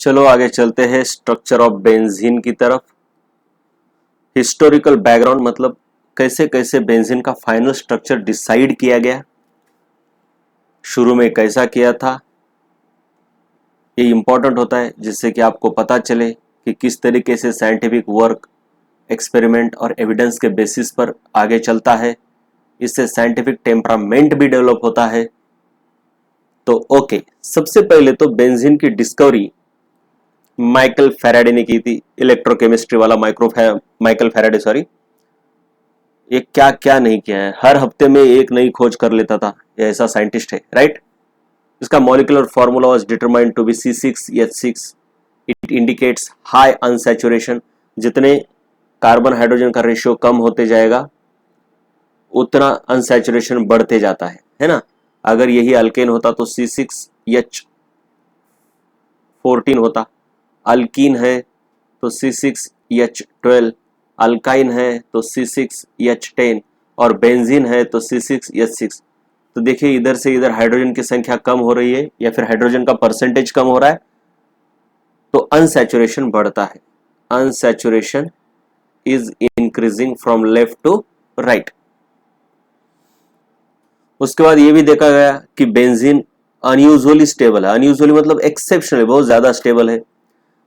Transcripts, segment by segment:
चलो आगे चलते हैं स्ट्रक्चर ऑफ बेंजीन की तरफ। हिस्टोरिकल बैकग्राउंड मतलब कैसे कैसे बेंजीन का फाइनल स्ट्रक्चर डिसाइड किया गया, शुरू में कैसा किया था, ये इंपॉर्टेंट होता है जिससे कि आपको पता चले कि किस तरीके से साइंटिफिक वर्क, एक्सपेरिमेंट और एविडेंस के बेसिस पर आगे चलता है। इससे साइंटिफिक टेम्परामेंट भी डेवलप होता है। तो ओके, सबसे पहले तो बेंजीन की डिस्कवरी माइकल फैराडे ने की थी, इलेक्ट्रोकेमिस्ट्री वाला माइकल फैराडे, सॉरी। ये क्या क्या नहीं किया है, हर हफ्ते में एक नई खोज कर लेता था, ये ऐसा साइंटिस्ट है, राइट। इसका molecular formula was determined to be C6H6। It indicates high unsaturation. जितने कार्बन हाइड्रोजन का रेशियो कम होते जाएगा उतना अनसैचुरेशन बढ़ते जाता है ना। अगर यही अल्केन होता तो C6H14 होता, अल्कीन है तो C6H12, अल्काइन है तो C6H10 और बेंजीन है तो C6H6। तो देखिए इधर से इधर हाइड्रोजन की संख्या कम हो रही है या फिर हाइड्रोजन का परसेंटेज कम हो रहा है तो अनसैचुरेशन बढ़ता है। Unsaturation is increasing from left to right. उसके बाद ये भी देखा गया कि बेंजीन अनयूजुअली स्टेबल है। अनयूजुअली मतलब एक्सेप्शनल, बहुत ज्यादा स्टेबल है।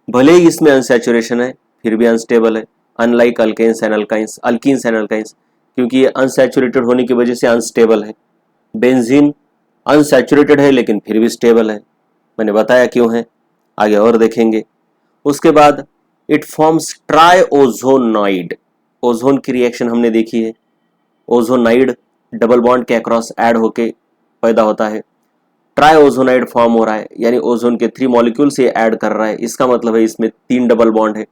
भले ही इसमें अनसैचुरेशन है फिर भी अनस्टेबल है, unlike alkanes and alkynes, alkenes and alkynes, क्योंकि ये अनसैचुरेटेड होने की वजह से अनस्टेबल है। बेंजीन अनसैचुरेटेड है लेकिन फिर भी स्टेबल है, मैंने बताया क्यों है, आगे और देखेंगे। उसके बाद इट फॉर्म्स ट्राइओजोनाइड। ओजोन की रिएक्शन हमने देखी है, ओजोनाइड डबल बॉन्ड के अक्रॉस ऐड होके पैदा होता है। ट्राइओजोनाइड फॉर्म हो रहा है यानी ओजोन के 3 मॉलिक्यूल से ऐड कर रहा है, इसका मतलब है इसमें 3 डबल बॉन्ड है।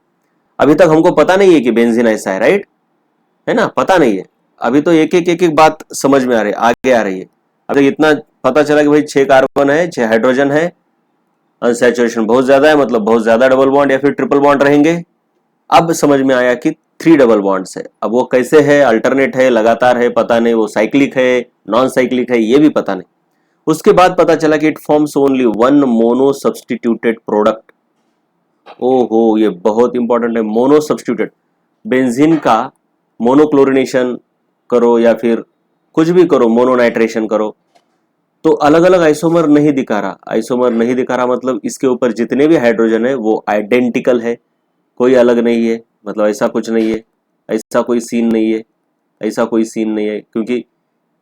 अभी तक हमको पता नहीं है कि बेंजीन ऐसा है, राइट, है ना, पता नहीं है। अभी तो एक एक बात समझ में आ रही है, आगे आ रही है। अभी इतना पता चला कि भाई 6 कार्बन है, 6 हाइड्रोजन है, अनसैचुरेशन बहुत ज्यादा है, मतलब बहुत ज्यादा डबल बॉन्ड या फिर ट्रिपल बॉन्ड रहेंगे। अब समझ में आया कि 3 डबल बॉन्ड्स है। अब वो कैसे है, अल्टरनेट है, लगातार है, पता नहीं, वो साइक्लिक है, नॉन साइक्लिक है, ये भी पता नहीं। उसके बाद पता चला कि it forms only 1 mono substituted product. ओहो, ये बहुत इंपॉर्टेंट है, मोनो सब्सटीट्यूटेड। बेंजीन का मोनोक्लोरिनेशन करो या फिर कुछ भी करो, मोनोनाइट्रेशन करो, तो अलग अलग आइसोमर नहीं दिखा रहा। आइसोमर नहीं दिखा रहा मतलब इसके ऊपर जितने भी हाइड्रोजन है वो आइडेंटिकल है, कोई अलग नहीं है, मतलब ऐसा कुछ नहीं है, ऐसा कोई सीन नहीं है, ऐसा कोई सीन नहीं है, क्योंकि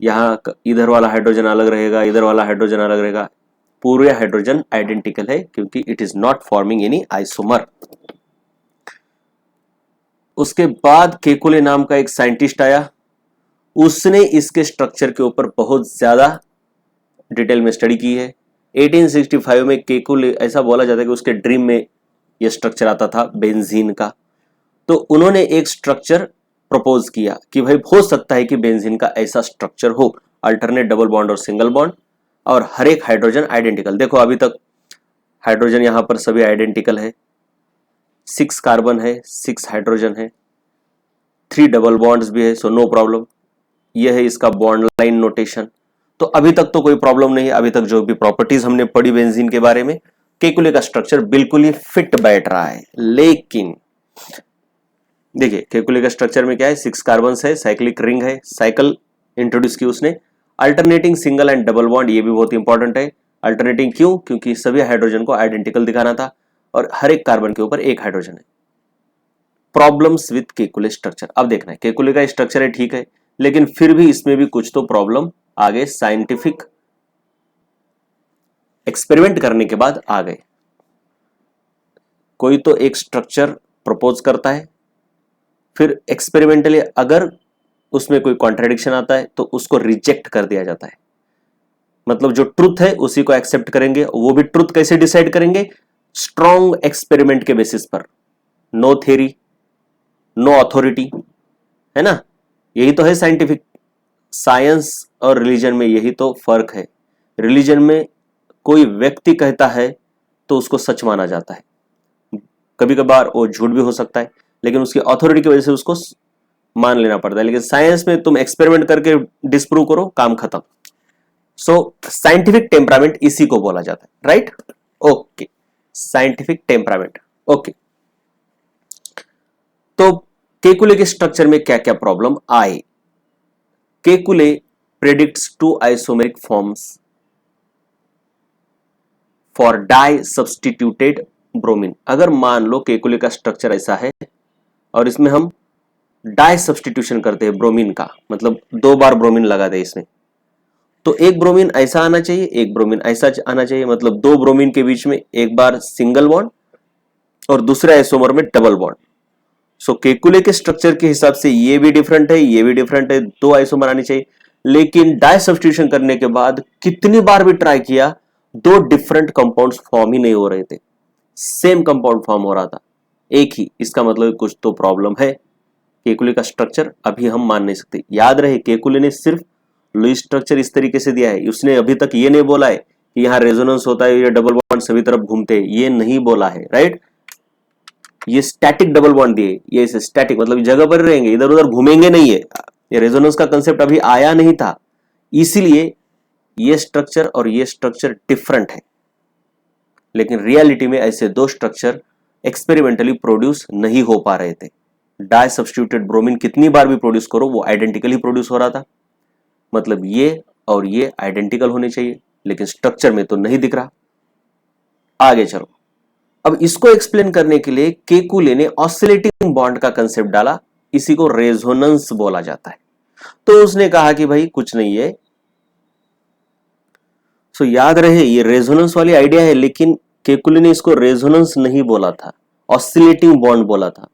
यहाँ इधर वाला हाइड्रोजन अलग रहेगा, इधर वाला हाइड्रोजन अलग रहेगा, पूरे हाइड्रोजन आइडेंटिकल है क्योंकि it is not forming any isomer. उसके बाद केकुले नाम का एक साइंटिस्ट आया, उसने इसके स्ट्रक्चर के ऊपर बहुत ज्यादा डिटेल में स्टडी की है। 1865 में केकुले, ऐसा बोला जाता है कि उसके ड्रीम में यह स्ट्रक्चर आता था बेंजीन का। तो उन्होंने एक स्ट्रक्चर प्रपोज किया कि भाई हो सकता है कि बेंजीन का ऐसा स्ट्रक्चर हो, अल्टरनेट डबल बॉन्ड और सिंगल बॉन्ड, और हर एक हाइड्रोजन आइडेंटिकल। देखो अभी तक हाइड्रोजन यहां पर सभी आइडेंटिकल है, 6 कार्बन है, 6 हाइड्रोजन है, 3 डबल बॉन्ड्स भी है, सो नो प्रॉब्लम। यह है इसका बॉन्ड लाइन नोटेशन। तो अभी तक तो कोई प्रॉब्लम नहीं है। अभी तक जो भी प्रॉपर्टीज हमने पढ़ी बेंजीन के बारे में, केकुले का स्ट्रक्चर बिल्कुल ही फिट बैठ रहा है। लेकिन देखिए केकुले का स्ट्रक्चर में क्या है, 6 कार्बन है, साइक्लिक रिंग है, साइकिल इंट्रोड्यूस की उसने, alternating single and double bond, ये भी बहुत इंपॉर्टेंट है। अल्टरनेटिंग क्यों, क्योंकि सभी हाइड्रोजन को आइडेंटिकल दिखाना था और हर एक कार्बन के ऊपर एक हाइड्रोजन है। प्रॉब्लम्स विथ केकुले स्ट्रक्चर, अब देखना है केकुले का स्ट्रक्चर है ठीक है, लेकिन फिर भी इसमें भी कुछ तो प्रॉब्लम आगे साइंटिफिक एक्सपेरिमेंट करने के बाद आ गए। कोई तो एक स्ट्रक्चर प्रपोज करता है, फिर एक्सपेरिमेंटली अगर उसमें कोई कॉन्ट्रडिक्शन आता है तो उसको रिजेक्ट कर दिया जाता है। मतलब जो ट्रुथ है उसी को एक्सेप्ट करेंगे, वो भी ट्रुथ कैसे डिसाइड करेंगे, स्ट्रॉन्ग एक्सपेरिमेंट के बेसिस पर, नो थ्योरी नो अथॉरिटी, है ना। यही तो है साइंटिफिक। साइंस और रिलीजन में यही तो फर्क है। रिलीजन में कोई व्यक्ति कहता है तो उसको सच माना जाता है, कभी कभार वो झूठ भी हो सकता है, लेकिन उसकी अथॉरिटी की वजह से उसको मान लेना पड़ता है। लेकिन साइंस में तुम एक्सपेरिमेंट करके डिस्प्रूव करो, काम खत्म। सो साइंटिफिक टेम्परामेंट इसी को बोला जाता है, right. Okay, scientific temperament. Okay, तो केकुले के स्ट्रक्चर में क्या क्या प्रॉब्लम आए? Kekule predicts two isomeric forms for di substituted bromine. अगर मान लो केकुले का स्ट्रक्चर ऐसा है और इसमें हम डाई सब्स्टिट्यूशन करते हैं ब्रोमीन का, मतलब 2 बार ब्रोमीन लगा दे इसमें, तो एक ब्रोमीन ऐसा आना चाहिए, एक ब्रोमीन ऐसा आना चाहिए, मतलब 2 ब्रोमीन के बीच में एक बार सिंगल बॉन्ड और दूसरे आइसोमर में डबल बॉन्ड। सो केकुले के स्ट्रक्चर के हिसाब से ये भी डिफरेंट है, ये भी डिफरेंट है, 2 आइसोमर आने चाहिए। लेकिन डाई सब्स्टिट्यूशन करने के बाद कितनी बार भी ट्राई किया, 2 डिफरेंट कंपाउंड्स फॉर्म ही नहीं हो रहे थे, सेम कंपाउंड फॉर्म हो रहा था एक ही। इसका मतलब कुछ तो प्रॉब्लम है। केकुले का स्ट्रक्चर अभी हम मान नहीं सकते। याद रहे, केकुले ने सिर्फ लुईस स्ट्रक्चर इस तरीके से दिया है, उसने अभी तक ये नहीं बोला है कि यहाँ रेजोनेंस होता है, ये डबल बॉन्ड सभी तरफ घूमते हैं, ये नहीं बोला है, राइट। ये स्टैटिक डबल बॉन्ड दिए, ये स्टैटिक मतलब जगह पर रहेंगे, इधर उधर घूमेंगे नहीं है। ये रेजोनेंस का कंसेप्ट अभी आया नहीं था, इसीलिए ये स्ट्रक्चर और ये स्ट्रक्चर डिफरेंट है। लेकिन रियलिटी में ऐसे 2 स्ट्रक्चर एक्सपेरिमेंटली प्रोड्यूस नहीं हो पा रहे थे। डाई सब्स्टिट्यूटेड ब्रोमीन कितनी बार भी प्रोड्यूस करो, वो आइडेंटिकली प्रोड्यूस हो रहा था, मतलब ये और ये आइडेंटिकल होने चाहिए, लेकिन स्ट्रक्चर में तो नहीं दिख रहा। आगे चलो, अब इसको एक्सप्लेन करने के लिए केकुले ने ऑसिलेटिंग बॉन्ड का कंसेप्ट डाला, इसी को रेजोनेंस बोला जाता है। तो उसने कहा कि भाई कुछ नहीं है। सो याद रहे, ये रेजोनेंस वाली आइडिया है, लेकिन केकुले ने इसको रेजोनेंस नहीं बोला था, ऑसिलेटिंग बॉन्ड बोला था।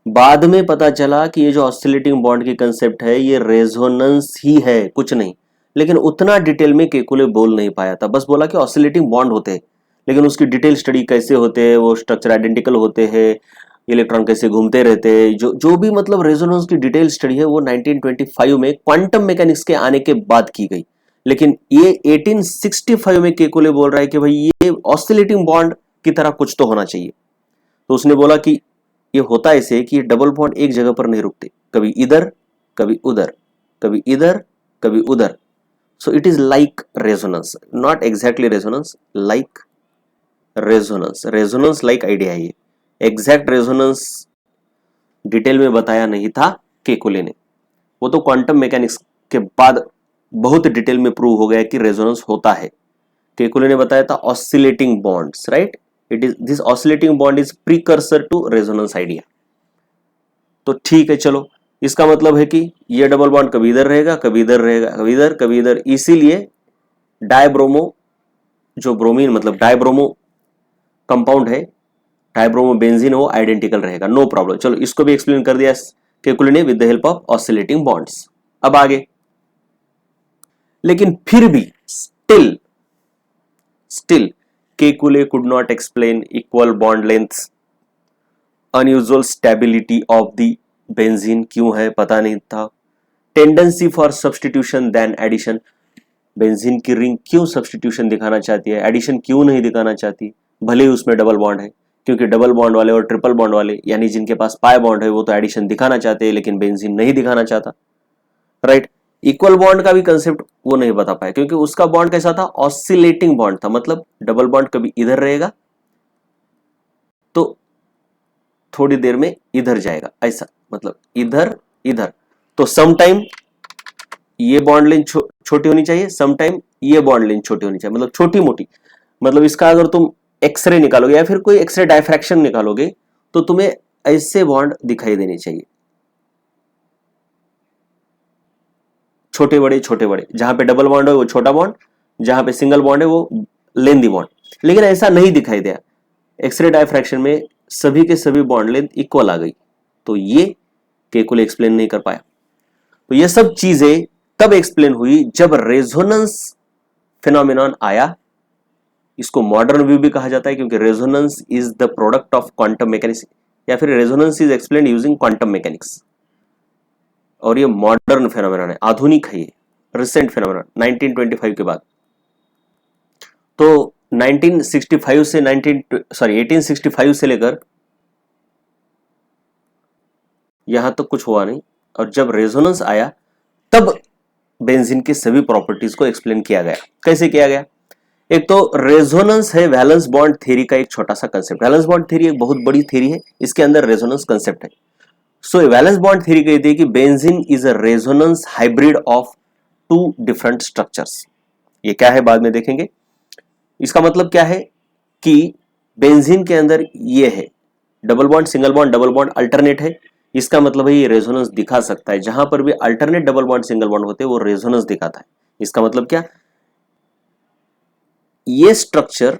बाद में पता चला कि ये जो ऑसिलेटिंग बॉन्ड की कंसेप्ट है ये रेजोनेंस ही है, कुछ नहीं। लेकिन उतना डिटेल में केकुले बोल नहीं पाया था, बस बोला कि ऑसिलेटिंग बॉन्ड होते हैं, लेकिन उसकी डिटेल स्टडी कैसे होते हैं, वो स्ट्रक्चर आइडेंटिकल होते हैं, इलेक्ट्रॉन कैसे घूमते रहते हैं, जो भी मतलब रेजोनेंस की डिटेल स्टडी है वो 1925 में क्वांटम मैकेनिक्स के आने के बाद की गई। लेकिन ये 1865 में केकुले बोल रहा है कि भाई ये ऑसिलेटिंग बॉन्ड की तरह कुछ तो होना चाहिए। तो उसने बोला कि ये होता ऐसे कि डबल बॉन्ड एक जगह पर नहीं रुकते, कभी इधर कभी उधर, कभी इधर कभी उधर। So it is like resonance, not exactly resonance, like resonance. Resonance like idea है ये, एग्जैक्ट रेजोनेंस डिटेल में बताया नहीं था केकुले ने, वो तो क्वांटम मैकेनिक्स के बाद बहुत डिटेल में प्रूव हो गया कि रेजोनेंस होता है। केकुले ने बताया था oscillating bonds, right. It is this oscillating bond is precursor to resonance idea. तो ठीक है, चलो, इसका मतलब है कि ये डबल बॉन्ड कभी इधर रहेगा, कभी इधर रहेगा, कभी इधर कभी इधर, इसीलिए डायब्रोमो जो ब्रोमीन मतलब डायब्रोमो कंपाउंड है, डायब्रोमो बेंजीन, वो आइडेंटिकल रहेगा, नो प्रॉब्लम। चलो, इसको भी एक्सप्लेन कर दिया केकुले ने with the help of oscillating bonds. अब आगे, लेकिन फिर भी still Kekule could not explain equal bond lengths, unusual stability of the benzene क्यों है पता नहीं था, tendency for substitution then addition, benzene की रिंग क्यों सब्स्टिट्यूशन दिखाना चाहती है, एडिशन क्यों नहीं दिखाना चाहती, भले ही उसमें डबल बॉन्ड है। क्योंकि डबल बॉन्ड वाले और ट्रिपल बॉन्ड वाले, यानी जिनके पास पाई बॉन्ड है, वो तो एडिशन दिखाना चाहते हैं, लेकिन बेंजीन नहीं दिखाना चाहता, राइट। इक्वल बॉन्ड का भी कंसेप्ट वो नहीं बता पाया, क्योंकि उसका बॉन्ड कैसा था, ऑसिलेटिंग बॉन्ड था, मतलब डबल बॉन्ड कभी इधर रहेगा तो थोड़ी देर में इधर जाएगा, ऐसा, मतलब इधर इधर। तो सम टाइम ये बॉन्ड लेंथ छोटी होनी चाहिए, सम टाइम ये बॉन्ड लेंथ छोटी होनी चाहिए, मतलब छोटी मोटी। मतलब इसका अगर तुम एक्सरे निकालोगे या फिर कोई एक्सरे डायफ्रैक्शन निकालोगे तो तुम्हें ऐसे बॉन्ड दिखाई देने चाहिए, छोटे बड़े, जहां पे डबल बॉन्ड है वो छोटा बॉन्ड, जहां पे सिंगल बॉन्ड है वो लेंथी बॉन्ड। लेकिन ऐसा नहीं दिखाई दिया, एक्सरे डायफ्रैक्शन में सभी के सभी बॉन्ड लेंथ इक्वल आ गई, तो ये केकुले एक्सप्लेन नहीं कर पाया। तो ये सब चीजें तब एक्सप्लेन हुई जब रेजोनेंस फिनोमेनॉन आया। इसको मॉडर्न व्यू भी कहा जाता है, क्योंकि resonance is the product of quantum mechanics, या फिर resonance is explain using quantum mechanics. और ये मॉडर्न फिनोमेनॉन है, आधुनिक है, ये रिसेंट फिनोमेनॉन 1925 के बाद। तो 1865 से लेकर यहां तक कुछ हुआ नहीं, और जब रेजोनेंस आया तब बेंजीन की सभी प्रॉपर्टीज को एक्सप्लेन किया गया। कैसे किया गया? एक तो रेजोनेंस है, वैलेंस बॉन्ड थ्योरी का एक छोटा सा कंसेप्ट। वैलेंस बॉन्ड थ्योरी एक बहुत बड़ी थ्योरी है, इसके अंदर रेजोनेंस कंसेप्ट है। सो वैलेंस बॉन्ड थ्योरी कहती है कि benzene is a resonance hybrid of two different structures. ये क्या है बाद में देखेंगे। इसका मतलब क्या है कि बेंजीन के अंदर ये है double bond, single bond, double bond alternate है। इसका मतलब है ये रेजोनेंस दिखा सकता है। जहां पर भी alternate double bond single bond होते हैं वो रेजोनेंस दिखाता है। इसका मतलब क्या, ये स्ट्रक्चर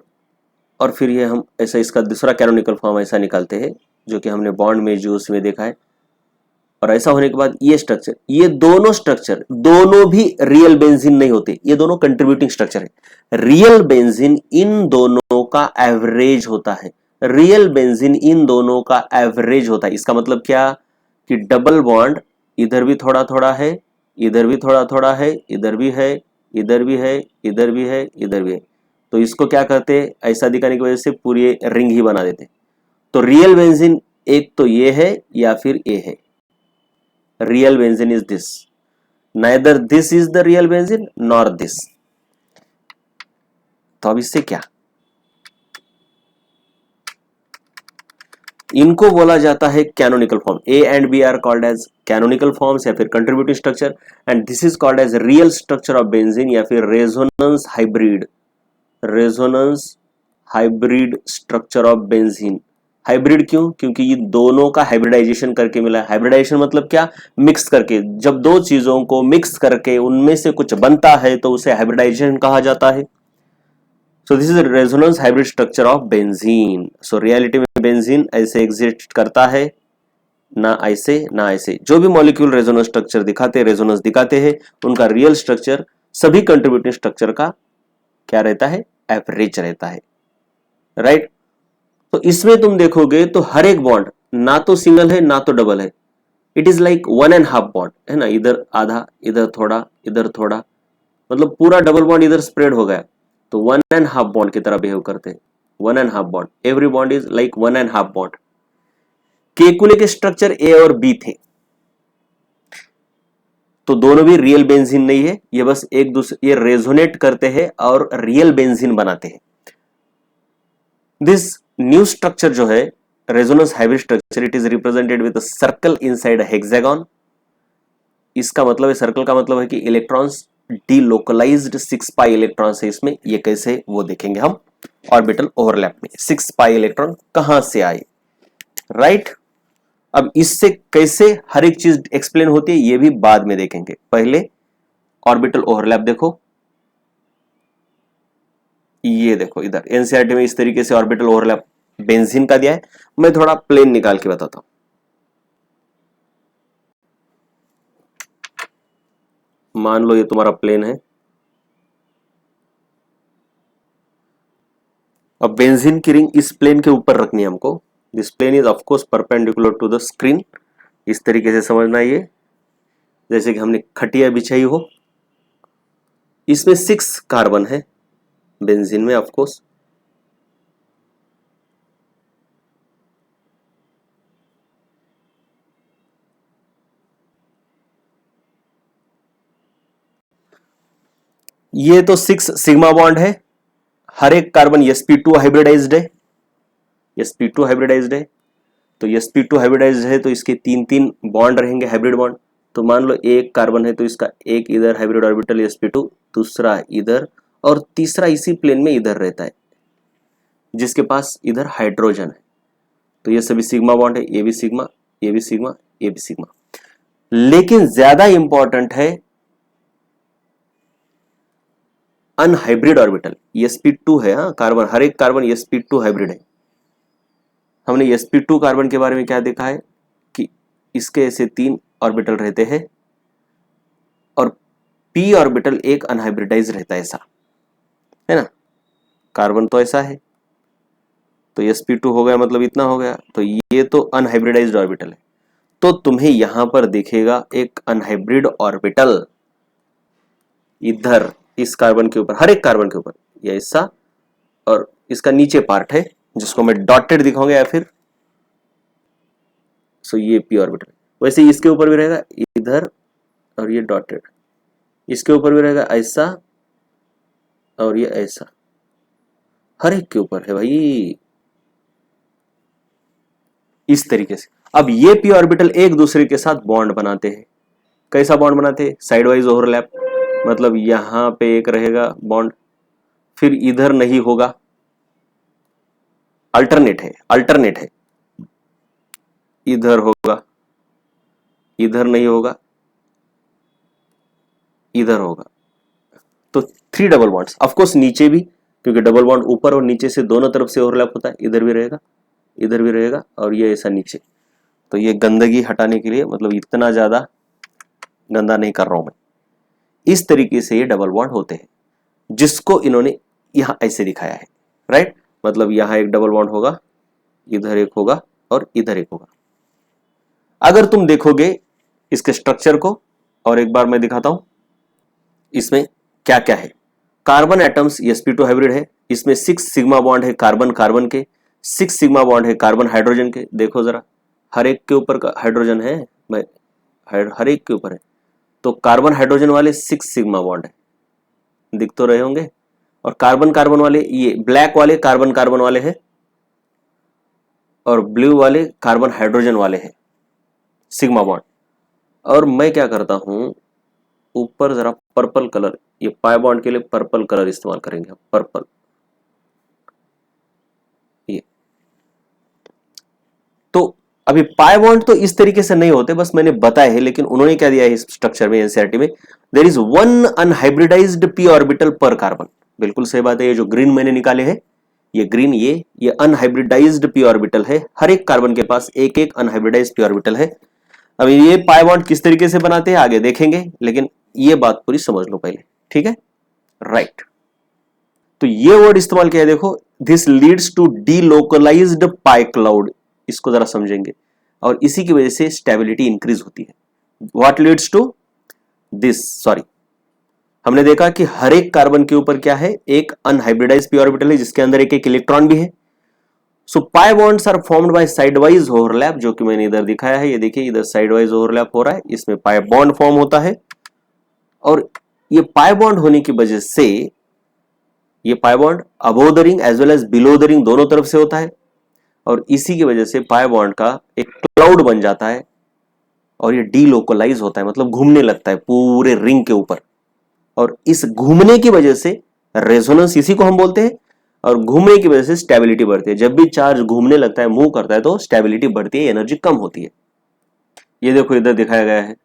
और फिर ये हम ऐसा इसका दूसरा कैनोनिकल फॉर्म ऐसा निकालते हैं जो कि हमने बॉन्ड में जूस में देखा है। और ऐसा होने के बाद ये स्ट्रक्चर, ये दोनों स्ट्रक्चर दोनों भी रियल बेंजीन नहीं होते, ये दोनों कंट्रीब्यूटिंग स्ट्रक्चर है। रियल बेंजीन इन दोनों का एवरेज होता है। रियल बेंजीन इन दोनों का एवरेज होता है। इसका मतलब क्या कि डबल बॉन्ड इधर भी थोड़ा थोड़ा है, इधर भी थोड़ा थोड़ा है, इधर भी है, इधर भी है, इधर भी है, इधर भी है। तो इसको क्या करते हैं, ऐसा दिखाने की वजह से पूरी रिंग ही बना देते। तो रियल बेंजीन एक तो ये है या फिर ये है। Real benzene is this, neither this is the real benzene nor this. तो अब इससे क्या, इनको बोला जाता है canonical form. A and B are called as canonical forms या फिर contributing structure, and this is called as real structure of benzene या फिर resonance hybrid. Resonance hybrid structure of benzene. Hybrid क्यों, क्योंकि ये दोनों का हाइब्रिडाइजेशन करके मिला है। हाइब्रिडाइजेशन मतलब क्या, मिक्स करके। जब दो चीजों को मिक्स करके उनमें से कुछ बनता है तो उसे हाइब्रिडाइजेशन कहा जाता है। So this is a resonance hybrid structure of benzene. So reality में बेंजीन ऐसे एग्जिस्ट करता है, ना ऐसे ना ऐसे। जो भी मॉलिक्यूल रेजोनेंस स्ट्रक्चर दिखाते हैं, रेजोनेंस दिखाते हैं, उनका रियल स्ट्रक्चर सभी कंट्रीब्यूटिंग स्ट्रक्चर का क्या रहता है, एवरेज रहता है। राइट। तो इसमें तुम देखोगे तो हर एक बॉन्ड ना तो सिंगल है ना तो डबल है। इट इज लाइक 1.5 बॉन्ड है ना, इधर आधा, इधर थोड़ा, इधर थोड़ा, मतलब पूरा डबल बॉन्ड इधर स्प्रेड हो गया। तो 1.5 बॉन्ड की तरह बिहेव करते हैं। 1.5 bond, every bond is like 1.5 bond. Kekule के स्ट्रक्चर ए और बी थे, तो दोनों भी रियल बेंजीन नहीं है, ये बस एक दूसरे, ये रेजोनेट करते हैं और रियल बेंजीन बनाते हैं। दिस न्यू स्ट्रक्चर जो है resonance hybrid structure, it is represented with a circle inside a hexagon. इसका मतलब है, सर्कल का मतलब है कि इलेक्ट्रॉन्स डीलोकलाइज्ड 6 पाई इलेक्ट्रॉन्स है इसमें। ये कैसे वो देखेंगे हम ऑर्बिटल ओवरलैप में। 6 पाई इलेक्ट्रॉन कहां से आए, राइट। अब इससे कैसे हर एक चीज एक्सप्लेन होती है ये भी बाद में देखेंगे। पहले ऑर्बिटल ओवरलैप देखो। ये देखो इधर एनसीईआरटी में इस तरीके से ऑर्बिटल ओवरलैप बेंजीन का दिया है। मैं थोड़ा प्लेन निकाल के बताता हूं। मान लो ये तुम्हारा प्लेन है। अब बेंजीन की रिंग इस प्लेन के ऊपर रखनी है हमको। This plane is of course perpendicular to the screen. इस तरीके से समझना, ये जैसे कि हमने खटिया बिछाई हो। इसमें 6 कार्बन है बेंजीन में, ऑफ कोर्स। ये तो 6 सिग्मा बॉन्ड है। हर एक कार्बन sp2 हाइब्रिडाइज्ड है। sp2 हाइब्रिडाइज्ड है, तो sp2 हाइब्रिडाइज्ड है तो इसके 3-3 बॉन्ड रहेंगे, हाइब्रिड बॉन्ड। तो मान लो एक कार्बन है तो इसका एक इधर हाइब्रिड ऑर्बिटल sp2, दूसरा इधर, और तीसरा इसी प्लेन में इधर रहता है जिसके पास इधर हाइड्रोजन है। तो ये सभी सिग्मा बॉन्ड है, ये भी सिग्मा, ये भी सिग्मा, ये भी सिग्मा। लेकिन ज्यादा इंपॉर्टेंट है अनहाइब्रिड ऑर्बिटल, sp2 है। हाँ, कार्बन, हर एक कार्बन sp2 हाइब्रिड है। हमने sp2 कार्बन के बारे में क्या देखा है कि इसके ऐसे 3 ऑर्बिटल रहते हैं और p ऑर्बिटल एक अनहाइब्रिडाइज रहता है, ऐसा है ना। कार्बन तो ऐसा है, तो sp2 हो गया, मतलब इतना हो गया। तो ये तो अनहाइब्रिडाइज्ड ऑर्बिटल है। तो तुम्हें यहां पर दिखेगा एक अनहाइब्रिड ऑर्बिटल इधर इस कार्बन के ऊपर, हर एक कार्बन के ऊपर, ये ऐसा। और इसका नीचे पार्ट है जिसको मैं डॉटेड दिखाऊंगा या फिर सो ये p ऑर्बिटल। वैसे इसके ऊपर भी रहेगा इधर, और ये डॉटेड। इसके ऊपर भी रहेगा ऐसा और ये ऐसा। हर एक के ऊपर है भाई, इस तरीके से। अब ये पी ऑर्बिटल एक दूसरे के साथ बॉन्ड बनाते हैं। कैसा बॉन्ड बनाते हैं? साइड वाइज ओवरलैप, मतलब यहां पे एक रहेगा बॉन्ड, फिर इधर नहीं होगा, अल्टरनेट है, अल्टरनेट है, इधर होगा, इधर नहीं होगा, इधर होगा। तो 3 डबल बॉन्ड्स। ऑफ कोर्स नीचे भी, क्योंकि डबल बॉन्ड ऊपर और नीचे से दोनों तरफ से ओवरलैप होता है, इधर भी रहेगा, इधर भी रहेगा, और ये ऐसा नीचे। तो ये गंदगी हटाने के लिए, मतलब इतना ज्यादा गंदा नहीं कर रहा हूं मैं, इस तरीके से ये डबल बॉन्ड होते हैं, जिसको इन्होंने यहां ऐसे दिखाया है, राइट। मतलब यहां एक डबल बॉन्ड होगा, इधर एक होगा और इधर एक होगा। अगर तुम देखोगे इसके स्ट्रक्चर को, और एक बार मैं दिखाता हूं इसमें क्या क्या है। कार्बन एटम्स sp2 हाइब्रिड है, इसमें 6 सिग्मा बॉन्ड है कार्बन कार्बन के, 6 सिग्मा बॉन्ड है कार्बन हाइड्रोजन के। देखो जरा, हर एक के ऊपर का हाइड्रोजन है, मैं हर एक के ऊपर है। तो कार्बन हाइड्रोजन वाले 6 सिग्मा बॉन्ड है, दिख तो रहे होंगे। और कार्बन कार्बन वाले, ये ब्लैक वाले कार्बन कार्बन वाले हैं, और ब्लू वाले कार्बन हाइड्रोजन वाले हैं, सिग्मा बॉन्ड। और मैं क्या करता हूं, ऊपर जरा पर्पल कलर, ये पाई बॉन्ड के लिए पर्पल कलर इस्तेमाल करेंगे हम, पर्पल। ये तो अभी पाई बॉन्ड तो इस तरीके से नहीं होते, बस मैंने बताया है। लेकिन उन्होंने क्या दिया है इस स्ट्रक्चर में, एनसीईआरटी में, there is 1 unhybridized p orbital पर कार्बन। बिल्कुल सही बात है, ये जो ग्रीन मैंने निकाले हैं, ये ग्रीन, ये अनहाइब्रिडाइज्ड पी ऑर्बिटल है। हर एक कार्बन के पास एक एक अनहाइब्रिडाइज्ड पी ऑर्बिटल है। अब ये पाई बॉन्ड किस तरीके से बनाते हैं आगे देखेंगे, लेकिन ये बात पूरी समझ लो पहले, ठीक है, राइट। तो ये वर्ड इस्तेमाल किया है, देखो, this leads to delocalized pi cloud, इसको जरा समझेंगे। और इसी की वजह से स्टेबिलिटी इंक्रीज होती है। What leads to this, sorry, हमने देखा कि हर एक कार्बन के ऊपर क्या है, एक अनहाइब्रिडाइज्ड पी ऑर्बिटल है, जिसके अंदर एक एक इलेक्ट्रॉन भी है। So pi bonds are formed by sideways overlap, जो कि मैंने इधर दिखाया है। ये देखिए, इधर साइडवाइज ओवरलैप हो रहा है, इसमें पाई बॉन्ड फॉर्म होता है। और ये पाई बॉन्ड होने की वजह से, ये pi bond above the ring as well as below the ring दोनों तरफ से होता है। और इसी की वजह से पाई बॉन्ड का एक क्लाउड बन जाता है, और ये डीलोकलाइज होता है, मतलब घूमने लगता है पूरे रिंग के ऊपर। और इस घूमने की वजह से रेजोनेंस, इसी को हम बोलते हैं, और घूमने की वजह से स्टेबिलिटी बढ़ती है। जब भी चार्ज घूमने लगता है, मूव करता है, तो स्टेबिलिटी बढ़ती है, एनर्जी कम होती है। ये देखो इधर दिखाया गया है,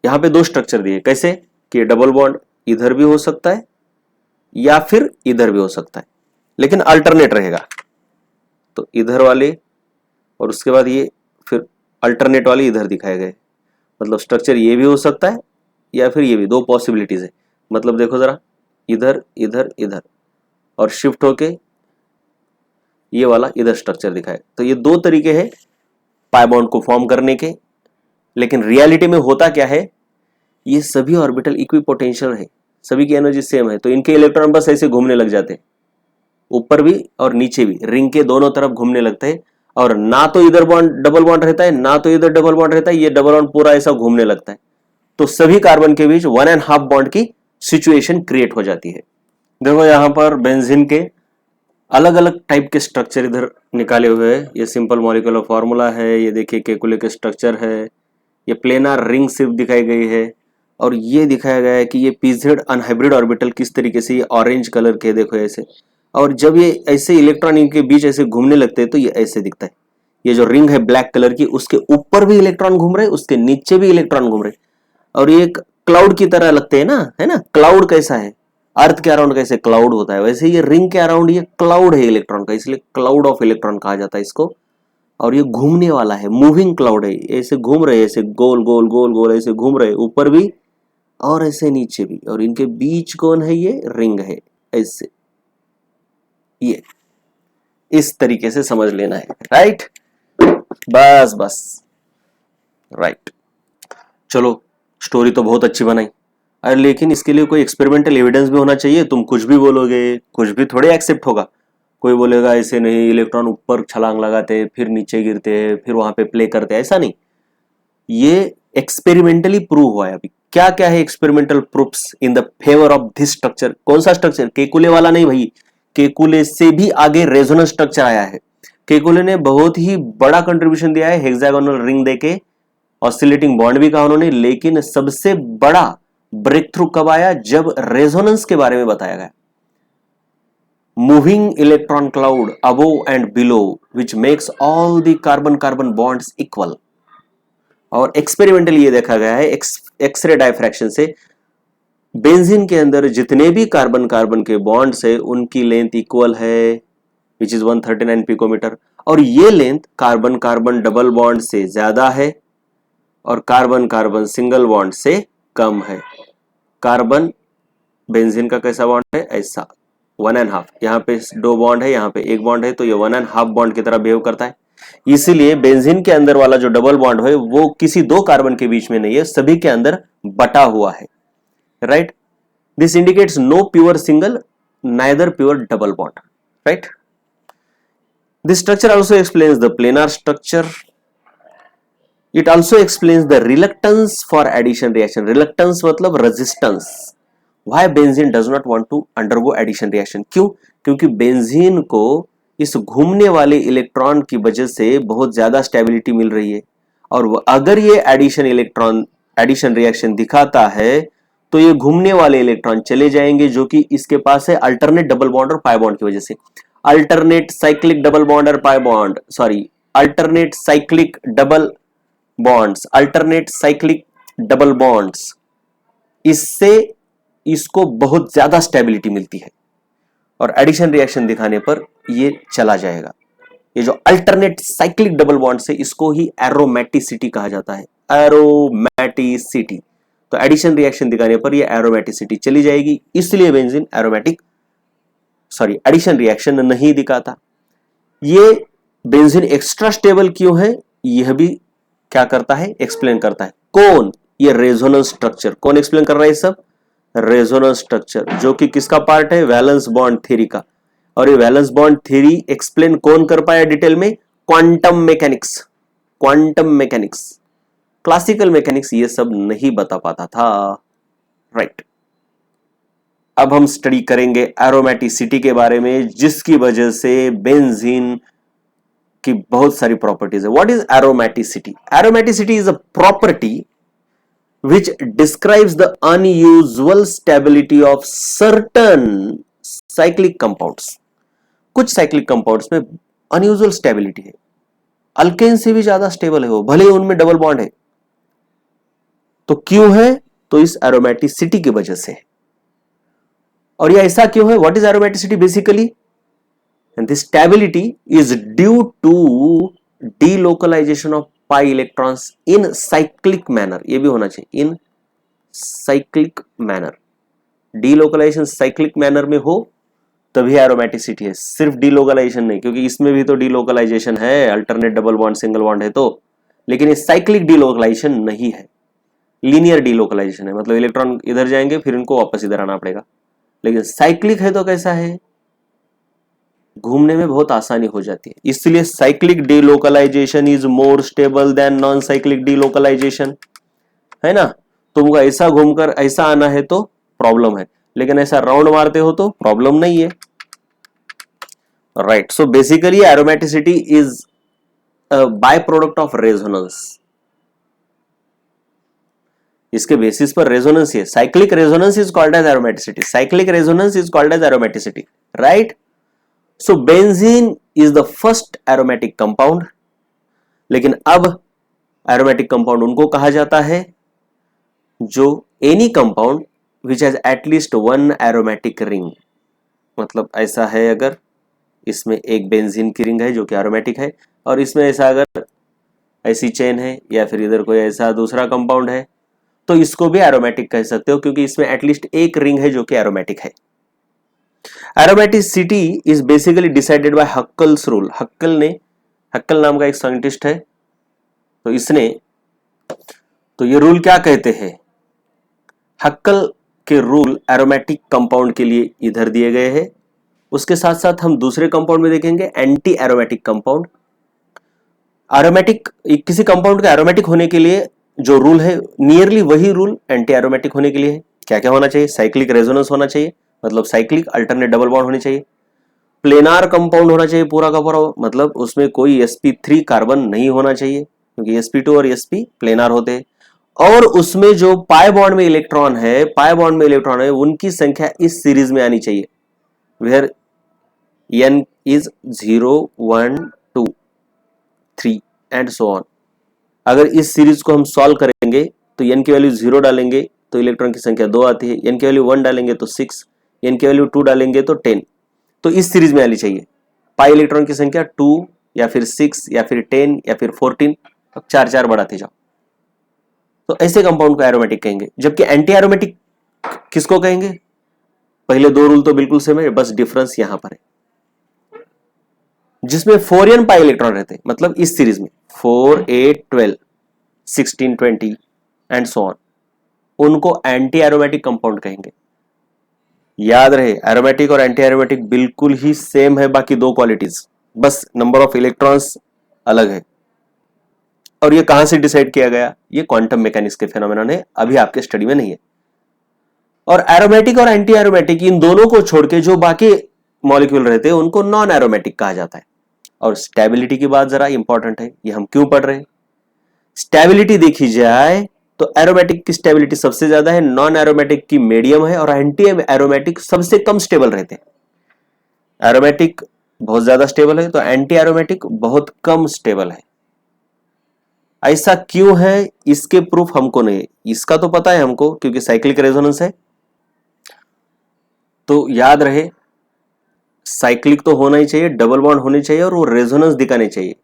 यहां पे 2 स्ट्रक्चर दिए, कैसे कि डबल बॉन्ड इधर भी हो सकता है या फिर इधर भी हो सकता है, लेकिन अल्टरनेट रहेगा। तो इधर वाले, और उसके बाद ये फिर अल्टरनेट वाले इधर दिखाए गए। मतलब स्ट्रक्चर ये भी हो सकता है या फिर ये भी, 2 पॉसिबिलिटीज है। मतलब देखो जरा, इधर इधर इधर, और शिफ्ट होके ये वाला इधर स्ट्रक्चर दिखाए। तो ये 2 तरीके हैं पाई बॉन्ड को फॉर्म करने के। लेकिन रियलिटी में होता क्या है, ये सभी ऑर्बिटल इक्विपोटेंशियल है, सभी की एनर्जी सेम है, तो इनके इलेक्ट्रॉन बस ऐसे घूमने लग जाते हैं, ऊपर भी और नीचे भी, रिंग के दोनों तरफ घूमने लगते हैं। और ना तो इधर बॉन्ड डबल बॉन्ड रहता है, ना तो इधर डबल बॉन्ड रहता है, ये डबल बॉन्ड पूरा ऐसा घूमने लगता है। तो सभी कार्बन के बीच 1.5 बॉन्ड की सिचुएशन क्रिएट हो जाती है। देखो यहां पर बेंजीन के अलग अलग टाइप के स्ट्रक्चर इधर निकाले हुए हैं। ये सिंपल मॉलिक्यूलर फॉर्मूला है, ये देखिए केकुले के स्ट्रक्चर है, ये प्लेनार रिंग सिर्फ दिखाई गई है, और ये दिखाया गया है कि ये पीजेड अनहाइब्रिड ऑर्बिटल किस तरीके से, ये ऑरेंज कलर के देखो ऐसे। और जब ये ऐसे इलेक्ट्रॉन इनके बीच ऐसे घूमने लगते हैं, तो ये ऐसे दिखता है। ये जो रिंग है ब्लैक कलर की, उसके ऊपर भी इलेक्ट्रॉन घूम रहे, उसके नीचे भी इलेक्ट्रॉन घूम रहे, और ये एक क्लाउड की तरह लगते हैं ना, है ना। क्लाउड कैसा है, अर्थ के अराउंड कैसे क्लाउड होता है, वैसे ये रिंग के अराउंड ये क्लाउड है इलेक्ट्रॉन का, इसलिए क्लाउड ऑफ इलेक्ट्रॉन कहा जाता है इसको। और ये घूमने वाला है, मूविंग क्लाउड है, ऐसे घूम रहे, ऐसे गोल गोल गोल गोल ऐसे घूम रहे, ऊपर भी और ऐसे नीचे भी, और इनके बीच कौन है, ये रिंग है ऐसे। ये इस तरीके से समझ लेना है, राइट, बस बस, राइट। चलो, स्टोरी तो बहुत अच्छी बनाई, अरे लेकिन इसके लिए कोई एक्सपेरिमेंटल एविडेंस भी होना चाहिए। तुम कुछ भी बोलोगे, कुछ भी थोड़े एक्सेप्ट होगा। कोई बोलेगा ऐसे नहीं, इलेक्ट्रॉन ऊपर छलांग लगाते फिर नीचे गिरते फिर वहां पे प्ले करते, ऐसा नहीं। ये एक्सपेरिमेंटली प्रूव हुआ है। अभी क्या क्या है experimental proofs in the favour of this structure. कौन सा स्ट्रक्चर, केकुले वाला नहीं भाई, केकुले से भी आगे रेजोनेंस स्ट्रक्चर आया है। केकुले ने बहुत ही बड़ा कंट्रीब्यूशन दिया है, हेक्सागोनल रिंग देके, ऑसिलेटिंग बॉन्ड भी कहा उन्होंने, लेकिन सबसे बड़ा ब्रेक थ्रू कब आया? जब रेजोनेंस के बारे में बताया गया। Moving electron cloud above and below which makes all the carbon carbon bonds equal. और एक्सपेरिमेंटली ये देखा गया है एक्सरे डायफ्रैक्शन से, बेंजीन के अंदर जितने भी कार्बन कार्बन के बॉन्ड्स है उनकी लेंथ इक्वल है, विच इज 139 पिकोमीटर, और ये length carbon carbon double bond से ज्यादा है और कार्बन कार्बन सिंगल बॉन्ड से कम है। कार्बन बेंजीन का कैसा बॉन्ड है? ऐसा 1.5, यहाँ पे 2 बॉन्ड है, यहाँ पे 1 बॉन्ड है, तो ये 1.5 बॉन्ड की तरह बिहेव करता है। इसीलिए बेंजीन के अंदर वाला जो डबल बॉन्ड है वो किसी 2 कार्बन के बीच में नहीं है, सभी के अंदर बटा हुआ है, right. This indicates no pure single, neither pure double bond, right. This structure also explains the planar structure. It also explains the reluctance for addition reaction. Reluctance मतलब resistance. Why benzene does not want to undergo addition reaction? क्यों? क्योंकि benzene को इस घूमने वाले electron की वजह से बहुत ज्यादा स्टेबिलिटी मिल रही है, और अगर ये एडिशन रिएक्शन दिखाता है तो ये घूमने वाले इलेक्ट्रॉन चले जाएंगे जो कि इसके पास है अल्टरनेट डबल बॉन्ड और पाई बॉन्ड की वजह से। अल्टरनेट साइक्लिक डबल बॉन्ड और pi bond, alternate cyclic double bonds, alternate cyclic double bonds, इससे इसको बहुत ज्यादा स्टेबिलिटी मिलती है और एडिशन रिएक्शन दिखाने पर ये चला जाएगा। ये जो अल्टरनेट साइक्लिक डबल बॉन्ड से, इसको ही एरोमेटिसिटी कहा जाता है, एरोमेटिसिटी। तो एडिशन रिएक्शन दिखाने पर ये एरोमेटिसिटी चली जाएगी, इसलिए बेंजीन एडिशन रिएक्शन नहीं दिखाता। ये बेंजीन एक्स्ट्रा स्टेबल क्यों है, यह भी क्या करता है? एक्सप्लेन करता है। कौन? ये रेजोनेंस स्ट्रक्चर। कौन एक्सप्लेन कर रहा है ये सब? रेजोनेंस स्ट्रक्चर, जो कि किसका पार्ट है? वैलेंस बॉन्ड थ्योरी का। और ये वैलेंस बॉन्ड थ्योरी एक्सप्लेन कौन कर पाया डिटेल में? Quantum mechanics. Quantum mechanics, classical mechanics ये सब नहीं बता पाता था, राइट। अब हम स्टडी करेंगे एरोमेटिसिटी के बारे में, जिसकी वजह से बेंजीन की बहुत सारी प्रॉपर्टीज है। What is aromaticity? Aromaticity is a property which describes the unusual stability of certain cyclic compounds. कुछ cyclic compounds में unusual stability है, अल्केन से भी ज्यादा स्टेबल है वो, भले ही उनमें डबल बॉन्ड है। तो क्यों है? तो इस एरोमेटिसिटी की वजह से। और ये ऐसा क्यों है? What is aromaticity basically? And this stability is due to delocalization of pi electrons in cyclic manner. ये भी होना चाहिए, in cyclic manner. Delocalization cyclic manner में हो तभी एरोमेटिसिटी है, सिर्फ डीलोकलाइजेशन नहीं, क्योंकि इसमें भी तो डीलोकलाइजेशन है, alternate double bond single bond है तो, लेकिन ये साइक्लिक डीलोकलाइजेशन नहीं है, लीनियर डीलोकलाइजेशन है, मतलब इलेक्ट्रॉन इधर जाएंगे फिर इनको वापस इधर आना पड़ेगा। लेकिन साइक्लिक है तो कैसा है? घूमने में बहुत आसानी हो जाती है, इसलिए cyclic delocalization is more stable than non cyclic delocalization, है ना। तुमको ऐसा घूमकर ऐसा आना है तो प्रॉब्लम है, लेकिन ऐसा राउंड मारते हो तो प्रॉब्लम नहीं है, right. So basically aromaticity is by product of resonance. इसके बेसिस पर रेजोनेंस है। Cyclic resonance is called as aromaticity, cyclic resonance is called as aromaticity, right. So benzene is the first aromatic compound, लेकिन अब aromatic compound उनको कहा जाता है जो any compound which has at least one aromatic ring, मतलब ऐसा है अगर इसमें एक बेंजीन की रिंग है जो कि aromatic है, और इसमें ऐसा अगर ऐसी चेन है या फिर इधर कोई ऐसा दूसरा कंपाउंड है तो इसको भी aromatic कह सकते हो, क्योंकि इसमें एटलीस्ट एक रिंग है जो कि aromatic है। Aromaticity is basically decided by Huckel's rule. Huckel नाम का एक साइंटिस्ट है, तो इसने, तो ये रूल क्या कहते हैं? हक्कल के रूल एरोमेटिक कंपाउंड के लिए इधर दिए गए हैं। उसके साथ साथ हम दूसरे कंपाउंड में देखेंगे एंटी एरोमेटिक कंपाउंड। एरोमेटिक, किसी कंपाउंड का एरोमेटिक होने के लिए जो रूल है नियरली वही रूल एंटी एरोमेटिक होने के लिए है। क्या क्या होना चाहिए? साइक्लिक रेजोनेंस होना चाहिए, मतलब साइक्लिक अल्टरनेट डबल बॉन्ड होनी चाहिए, प्लेनार कंपाउंड होना चाहिए पूरा का पूरा, मतलब उसमें कोई sp3 कार्बन नहीं होना चाहिए, क्योंकि sp2 और sp प्लेनार होते हैं। और उसमें जो पाई बॉन्ड में इलेक्ट्रॉन है उनकी संख्या इस सीरीज में आनी चाहिए, where n is 0 1 2 3 and so on. अगर इस सीरीज को हम सॉल्व करेंगे तो n की वैल्यू 0 डालेंगे तो इलेक्ट्रॉन की संख्या 2 आती है, n की वैल्यू 1 डालेंगे तो 6, n की वैल्यू 2 डालेंगे तो 10। तो इस सीरीज में आनी चाहिए पाई इलेक्ट्रॉन की संख्या 2 या फिर 6 या फिर 10 या फिर 14, अब 4 बढ़ाते जाओ। तो ऐसे कंपाउंड को एरोमेटिक कहेंगे। जबकि एंटी एरोमेटिक किसको कहेंगे? पहले दो रूल तो बिल्कुल सेम है, बस डिफरेंस यहां पर है। जिसमें 4n पाई इलेक्ट्रॉन रहते हैं, मतलब इस सीरीज में 4 8 12 16 20 एंड सो ऑन, उनको एंटी एरोमेटिक कंपाउंड कहेंगे। याद रहे एरोमेटिक और एंटी एरोमेटिक बिल्कुल ही सेम है, बाकी दो क्वालिटीज, बस नंबर ऑफ इलेक्ट्रॉन्स अलग है। और ये कहां से डिसाइड किया गया? ये क्वांटम मैकेनिक्स के फेनोमेनन है, अभी आपके स्टडी में नहीं है। और एरोमेटिक और एंटी एरोमेटिक इन दोनों को छोड़ के जो बाकी मॉलिक्यूल रहते हैं उनको नॉन एरोमेटिक कहा जाता है। और स्टेबिलिटी की बात जरा इंपॉर्टेंट है, ये हम क्यों पढ़ रहे हैं? स्टेबिलिटी देखी जाए तो एरोमेटिक की स्टेबिलिटी सबसे ज्यादा है, नॉन एरोमेटिक की मीडियम है, और एंटी एरोमेटिक सबसे कम स्टेबल रहते हैं। एरोमेटिक बहुत ज्यादा स्टेबल है तो एंटी एरोमेटिक बहुत कम स्टेबल है। ऐसा क्यों है इसके प्रूफ हमको नहीं, इसका तो पता है हमको क्योंकि साइक्लिक रेजोनेंस है। तो याद रहे साइक्लिक तो होना ही चाहिए, डबल बॉन्ड होने चाहिए और वो रेजोनेंस दिखाने चाहिए।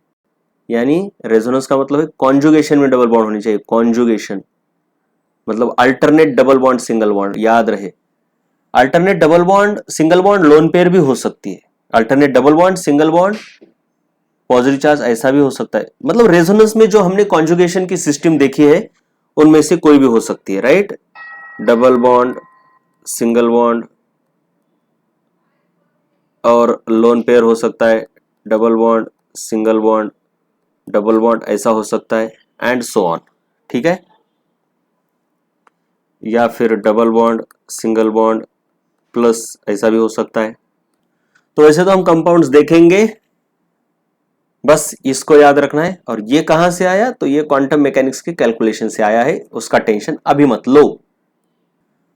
यानी रेजोनेंस का मतलब है कॉन्जुगेशन में डबल बॉन्ड होनी चाहिए, कॉन्जुगेशन मतलब alternate double bond single bond. याद रहे alternate double bond single bond lone pair भी हो सकती है, alternate double bond single bond positive charge ऐसा भी हो सकता है। मतलब रेजोनेंस में जो हमने कॉन्जुगेशन की सिस्टम देखी है उनमें से कोई भी हो सकती है, right? Double bond single bond और लोन पेयर हो सकता है, double bond single bond double bond ऐसा हो सकता है एंड सो ऑन, ठीक है? या फिर double bond single bond plus ऐसा भी हो सकता है। तो वैसे तो हम कंपाउंड्स देखेंगे, बस इसको याद रखना है। और ये कहां से आया? तो ये क्वांटम मैकेनिक्स के कैलकुलेशन से आया है, उसका टेंशन अभी मत लो।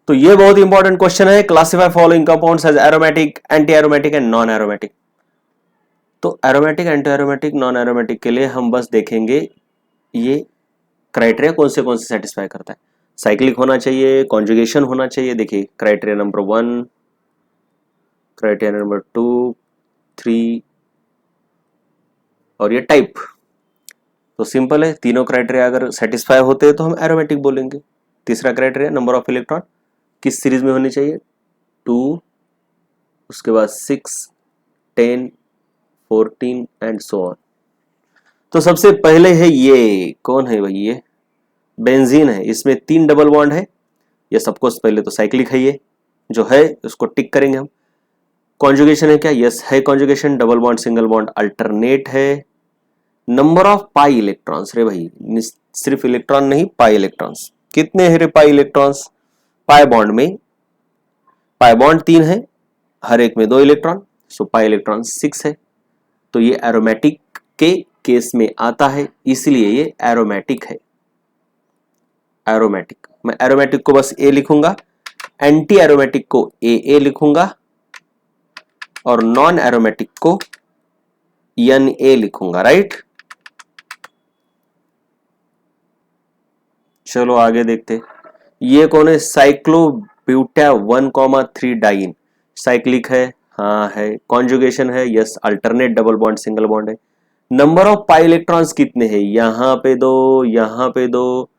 तो ये बहुत इंपॉर्टेंट क्वेश्चन है, classify following compounds as aromatic, anti aromatic and non aromatic. तो aromatic, anti aromatic, non aromatic के लिए हम बस देखेंगे ये क्राइटेरिया कौन से सेटिस्फाई करता है। साइक्लिक होना चाहिए, कॉन्जुगेशन होना चाहिए। देखिए क्राइटेरिया नंबर 1, क्राइटेरिया नंबर 2, 3 और ये टाइप। तो सिंपल है, तीनों क्राइटेरिया अगर सेटिस्फाई होते हैं तो हम एरोमेटिक बोलेंगे। तीसरा क्राइटेरिया नंबर ऑफ इलेक्ट्रॉन किस सीरीज में होनी चाहिए? 2, उसके बाद 6, 10, 14 एंड सो ऑन। तो सबसे पहले है ये, कौन है भाई? ये बेंजीन है, इसमें 3 डबल बॉन्ड है। ये सबको पहले तो साइक्लिक है, ये जो है उसको टिक करेंगे हम। कॉन्जुगेशन है क्या? यस है conjugation. Double bond single bond alternate है। नंबर ऑफ पाई इलेक्ट्रॉन्स, रे भाई सिर्फ इलेक्ट्रॉन नहीं, पाई इलेक्ट्रॉन्स कितने हैं रे? पाई इलेक्ट्रॉन्स पाई बॉन्ड में, पाई बॉन्ड 3 है, हर एक में 2 इलेक्ट्रॉन, सो पाई इलेक्ट्रॉन 6 है। तो ये एरोमेटिक के केस में आता है, इसलिए ये एरोमेटिक है। एरोमेटिक, मैं एरोमेटिक को बस ए लिखूंगा, एंटी एरोमेटिक को ए लिखूंगा और नॉन एरोमेटिक को एन ए लिखूंगा, राइट? चलो आगे देखते। ये कौन है? साइक्लोब्यूटा 1,3 डाइन। साइक्लिक है, हाँ है। कॉन्जुगेशन है, yes. Alternate double bond single bond है। नंबर ऑफ पाई इलेक्ट्रॉन्स कितने हैं? यहां पे 2, यहां पे 2,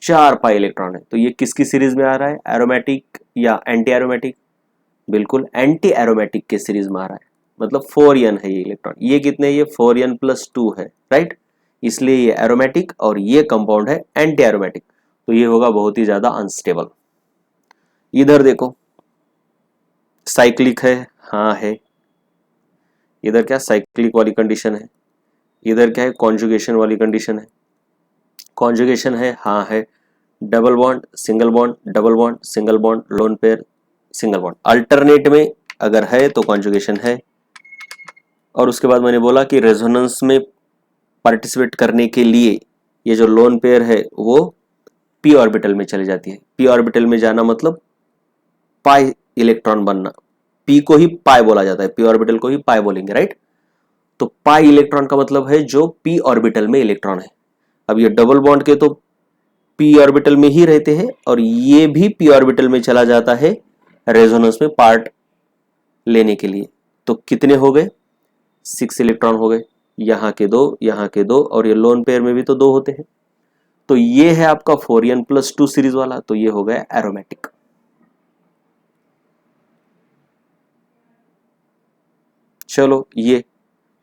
4 पाई इलेक्ट्रॉन है। तो ये किसकी सीरीज में आ रहा है? एरोमेटिक या एंटी एरोमेटिक? बिल्कुल एंटी एरोमेटिक के सीरीज में आ रहा है, मतलब 4n है ये इलेक्ट्रॉन। ये कितने? ये 4n + 2 है, राइट? इसलिए ये एरोमेटिक और ये कंपाउंड है एंटी एरोमेटिक। तो ये होगा बहुत ही ज्यादा अनस्टेबल। इधर देखो साइक्लिक है, हाँ है। इधर क्या साइक्लिक वाली कंडीशन है, इधर क्या है कॉन्जुगेशन वाली कंडीशन है। कॉन्जुगेशन है, हाँ है। Double bond single bond double bond single bond lone pair single bond. Alternate में अगर है तो कॉन्जुगेशन है, और उसके बाद मैंने बोला कि रेजोनेंस में पार्टिसिपेट करने के लिए ये जो लोन पेयर है वो पी ऑर्बिटल में चली जाती है। पी ऑर्बिटल में जाना मतलब पाई इलेक्ट्रॉन बनना, पी को ही पाई बोला जाता है, पी ऑर्बिटल को ही पाई बोलेंगे, राइट। तो पाई इलेक्ट्रॉन का मतलब है जो पी ऑर्बिटल में इलेक्ट्रॉन है। अब ये डबल बॉन्ड के तो पी ऑर्बिटल में ही रहते हैं और ये भी पी ऑर्बिटल में चला जाता है रेजोनेंस में पार्ट लेने के लिए। तो कितने हो गए, 6 इलेक्ट्रॉन हो गए, यहाँ के 2, यहाँ के 2, और ये लोन पेयर में भी तो 2 होते हैं। तो ये है आपका 4n+2 सीरीज वाला, तो ये हो गया एरोमेटिक। चलो ये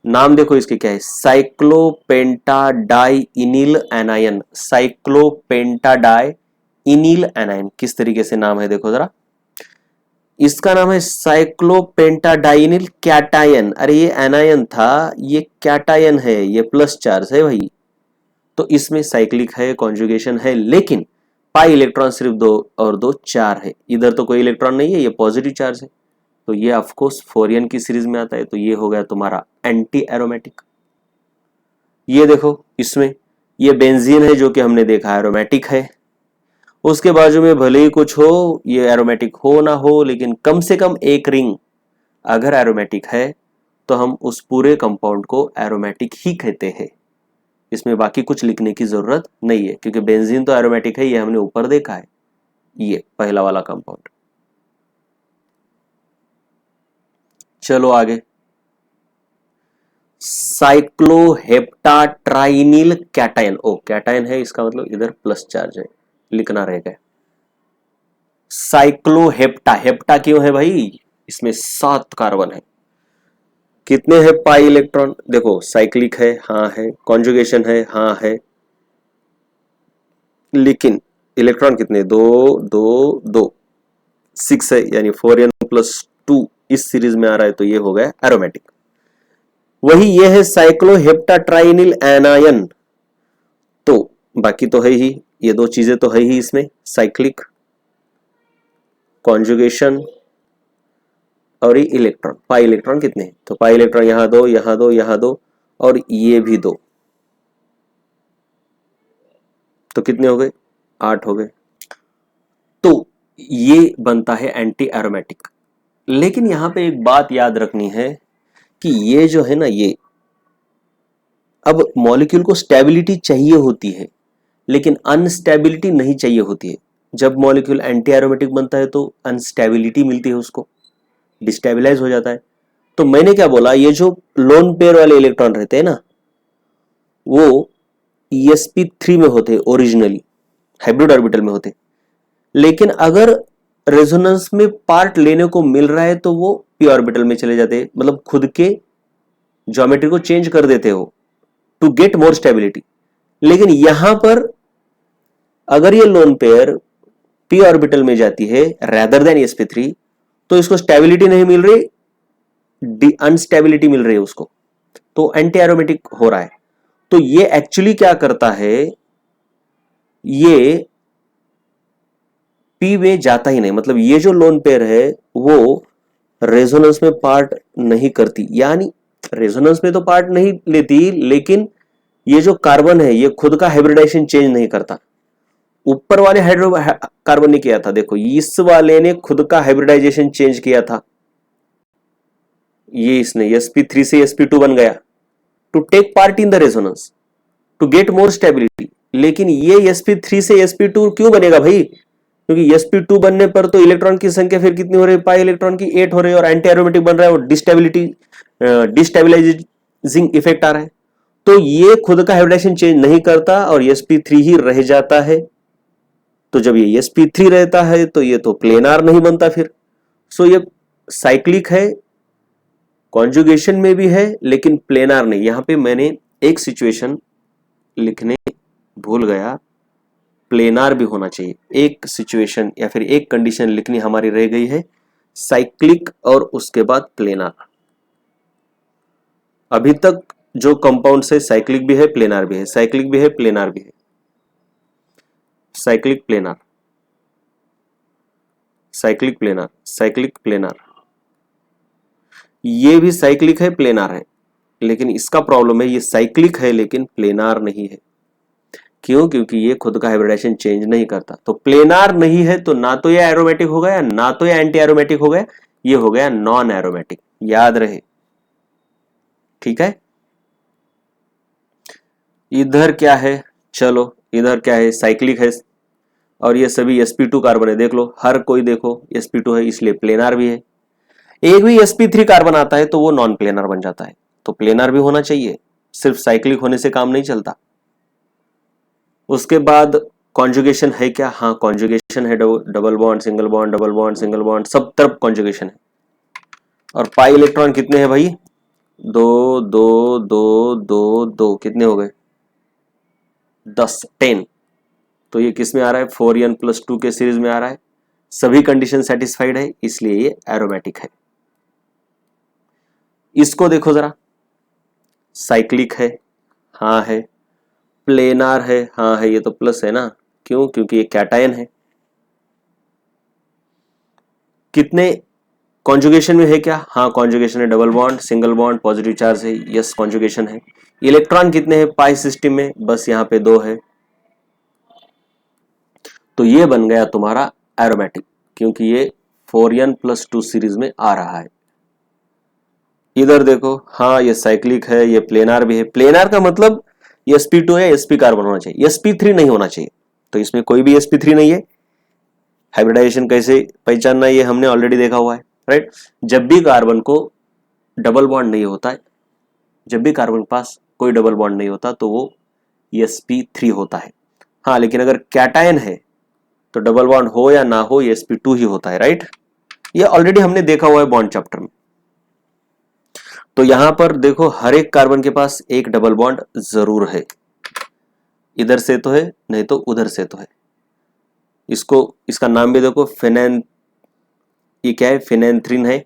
नाम देखो इसके क्या है, साइक्लोपेंटाडाइइनिल एनायन। साइक्लोपेंटाडाइइनिल एनायन किस तरीके से नाम है देखो जरा, इसका नाम है साइक्लोपेंटाडाइनिल कैटायन। अरे ये एनायन था, ये कैटायन है, ये प्लस चार्ज है भाई। तो इसमें साइक्लिक है, कॉन्जुगेशन है, लेकिन पाई इलेक्ट्रॉन सिर्फ 2 और 2 4 है। इधर तो कोई इलेक्ट्रॉन नहीं है, ये पॉजिटिव चार्ज है, तो ये ऑफकोर्स 4n की सीरीज में आता है। तो ये हो गया तुम्हारा एंटी एरोमेटिक। ये देखो इसमें ये बेंजीन है जो कि हमने देखा एरोमेटिक है। उसके बाजू में भले ही कुछ हो, ये एरोमेटिक हो ना हो, लेकिन कम से कम एक रिंग अगर एरोमेटिक है तो हम उस पूरे कंपाउंड को एरोमेटिक ही कहते हैं। इसमें बाकी कुछ लिखने की जरूरत नहीं है, क्योंकि बेंजीन तो एरोमेटिक है, ये हमने ऊपर देखा है, ये पहला वाला कंपाउंड। चलो आगे, साइक्लोहेप्टाट्राइनिल कैटायन। ओ कैटायन है, इसका मतलब इधर प्लस चार्ज है, लिखना रहेगा। साइक्लोहेप्टा, हेप्टा क्यों है भाई, इसमें 7 कार्बन है। कितने हैं पाई इलेक्ट्रॉन, देखो साइक्लिक है, हाँ है, कॉन्जुगेशन है, हाँ है, लेकिन इलेक्ट्रॉन कितने, 2 2 2 6 है, यानी 4n+2 इस सीरीज में आ रहा है, तो ये हो गया एरोमेटिक। वही ये है साइक्लोहेप्टाट्राइनिल एनायन। तो बाकी तो है ही, ये 2 चीजें तो है ही इसमें, साइक्लिक, कॉन्जुगेशन और ये इलेक्ट्रॉन। पाई इलेक्ट्रॉन कितने हैं, तो पाई इलेक्ट्रॉन यहां 2, यहां 2, यहां 2, और ये भी 2, तो कितने हो गए, 8 हो गए। तो ये बनता है एंटी एरोमेटिक। लेकिन यहां पे एक बात याद रखनी है कि ये जो है ना, ये अब मॉलिक्यूल को स्टेबिलिटी चाहिए होती है, लेकिन अनस्टेबिलिटी नहीं चाहिए होती है। जब मॉलिक्यूल एंटी एरोमेटिक बनता है तो अनस्टेबिलिटी मिलती है, उसको डिस्टेबिलाइज हो जाता है। तो मैंने क्या बोला, ये जो लोन पेयर वाले इलेक्ट्रॉन रहते हैं ना, वो sp3 में होते हैं, ओरिजिनली हाइब्रिड ऑर्बिटल में होते, लेकिन अगर रेजोनेंस में पार्ट लेने को मिल रहा है तो वो पी ऑर्बिटल में चले जाते हैं, मतलब खुद के ज्योमेट्री को चेंज कर देते हो टू गेट मोर स्टेबिलिटी। लेकिन यहां पर अगर ये लोन पेयर पी ऑर्बिटल में जाती है रेदर देन sp3, तो इसको स्टेबिलिटी नहीं मिल रही, अनस्टेबिलिटी मिल रही है उसको, तो एंटी एरोमेटिक हो रहा है। तो ये एक्चुअली क्या करता है, ये पी में जाता ही नहीं, मतलब ये जो लोन पेयर है वो रेजोनेंस में पार्ट नहीं करती, यानी रेजोनेंस में तो पार्ट नहीं लेती, लेकिन ये जो कार्बन है ये खुद का हाइब्रिडाइजेशन चेंज नहीं करता। ऊपर वाले हाइड्रो कार्बन ने किया था, देखो इस वाले ने खुद का हाइब्रिडाइजेशन चेंज किया था, ये इसने sp3 से sp2 बन गया to take part in the resonance to get more stability. लेकिन ये sp3 से sp2 क्यों बनेगा भाई, क्योंकि sp2 बनने पर तो इलेक्ट्रॉन की संख्या फिर कितनी हो रही है, पाई इलेक्ट्रॉन की 8 हो रही है, और एंटी एरोमेटिक बन रहा है, और डिस्टेबिलाइजिंग इफेक्ट आ रहा है। तो ये खुद का हाइब्रिडाइजेशन चेंज नहीं करता और sp3 ही रह जाता है। तो जब ये sp3 रहता है तो ये तो प्लेनार नहीं बनता फिर। सो ये साइक्लिक है, कॉन्जुगेशन में भी है, लेकिन प्लेनार नहीं। यहां पे मैंने एक सिचुएशन लिखने भूल गया, प्लेनार भी होना चाहिए। एक सिचुएशन या फिर एक कंडीशन लिखनी हमारी रह गई है, साइक्लिक और उसके बाद प्लेनार। अभी तक जो कंपाउंड है साइक्लिक भी है, प्लेनार भी है, साइक्लिक भी है, प्लेनार भी है, cyclic planar, cyclic planar, cyclic planar, ये भी साइक्लिक है, प्लेनार है। लेकिन इसका प्रॉब्लम है ये साइक्लिक है लेकिन प्लेनार नहीं है। क्यों? क्योंकि ये खुद का हाइब्रिडाइजेशन चेंज नहीं करता। तो प्लेनार नहीं है तो ना तो ये एरोमेटिक हो गया ना तो ये एंटी एरोमेटिक हो गया, ये हो गया नॉन एरोमेटिक। याद रहे, ठीक है। इधर क्या है, चलो इधर क्या है, साइक्लिक है और ये सभी sp2 कार्बन है। देख लो हर कोई देखो sp2 है इसलिए प्लेनार भी है। एक भी sp3 कार्बन आता है तो वो नॉन प्लेनार बन जाता है। तो प्लेनार भी होना चाहिए, सिर्फ साइक्लिक होने से काम नहीं चलता। उसके बाद कॉन्जुगेशन है क्या? हाँ कॉन्जुगेशन है, double bond single bond double bond single bond सब तरफ कॉन्जुगेशन है। और पाई इलेक्ट्रॉन कितने हैं भाई? 2 कितने हो गए? 10 तो ये किस में आ रहा है? 4n+2 के सीरीज में आ रहा है। सभी कंडीशन सेटिस्फाइड है इसलिए ये एरोमेटिक है। इसको देखो जरा, साइक्लिक है, हाँ है, प्लेनार है, हाँ है, ये तो प्लस है ना। क्यों? क्योंकि ये कैटायन है। कितने कॉन्जुगेशन में है क्या? हाँ कॉन्जुगेशन है, double bond single bond positive charge है, यस कॉन्जुगेशन है। इलेक्ट्रॉन कितने हैं पाई सिस्टम में? बस यहाँ पे 2 है। तो ये बन गया तुम्हारा एरोमेटिक क्योंकि ये 4n+2 सीरीज में आ रहा है। इधर देखो, हाँ ये साइक्लिक है, ये प्लेनार भी है। प्लेनार का मतलब sp2 है, sp कार्बन होना चाहिए, sp3 नहीं होना चाहिए। तो इसमें कोई भी sp3 नहीं है। हाइब्रिडाइजेशन कैसे पहचानना ये हमने ऑलरेडी देखा हुआ है, राइट। जब भी कार्बन को डबल बॉन्ड नहीं होता है, जब भी कार्बन के पास कोई डबल बॉन्ड नहीं होता तो वो sp3 होता है। हाँ लेकिन अगर कैटायन है तो डबल बॉन्ड हो या ना हो ये sp2 ही होता है, राइट। ये ऑलरेडी हमने देखा हुआ है बॉन्ड चैप्टर में। तो यहां पर देखो हर एक कार्बन के पास एक डबल बॉन्ड जरूर है, इधर से तो है नहीं तो उधर से तो है। इसको इसका नाम भी देखो फिनेन, ये क्या है? फिनेंथ्रीन है।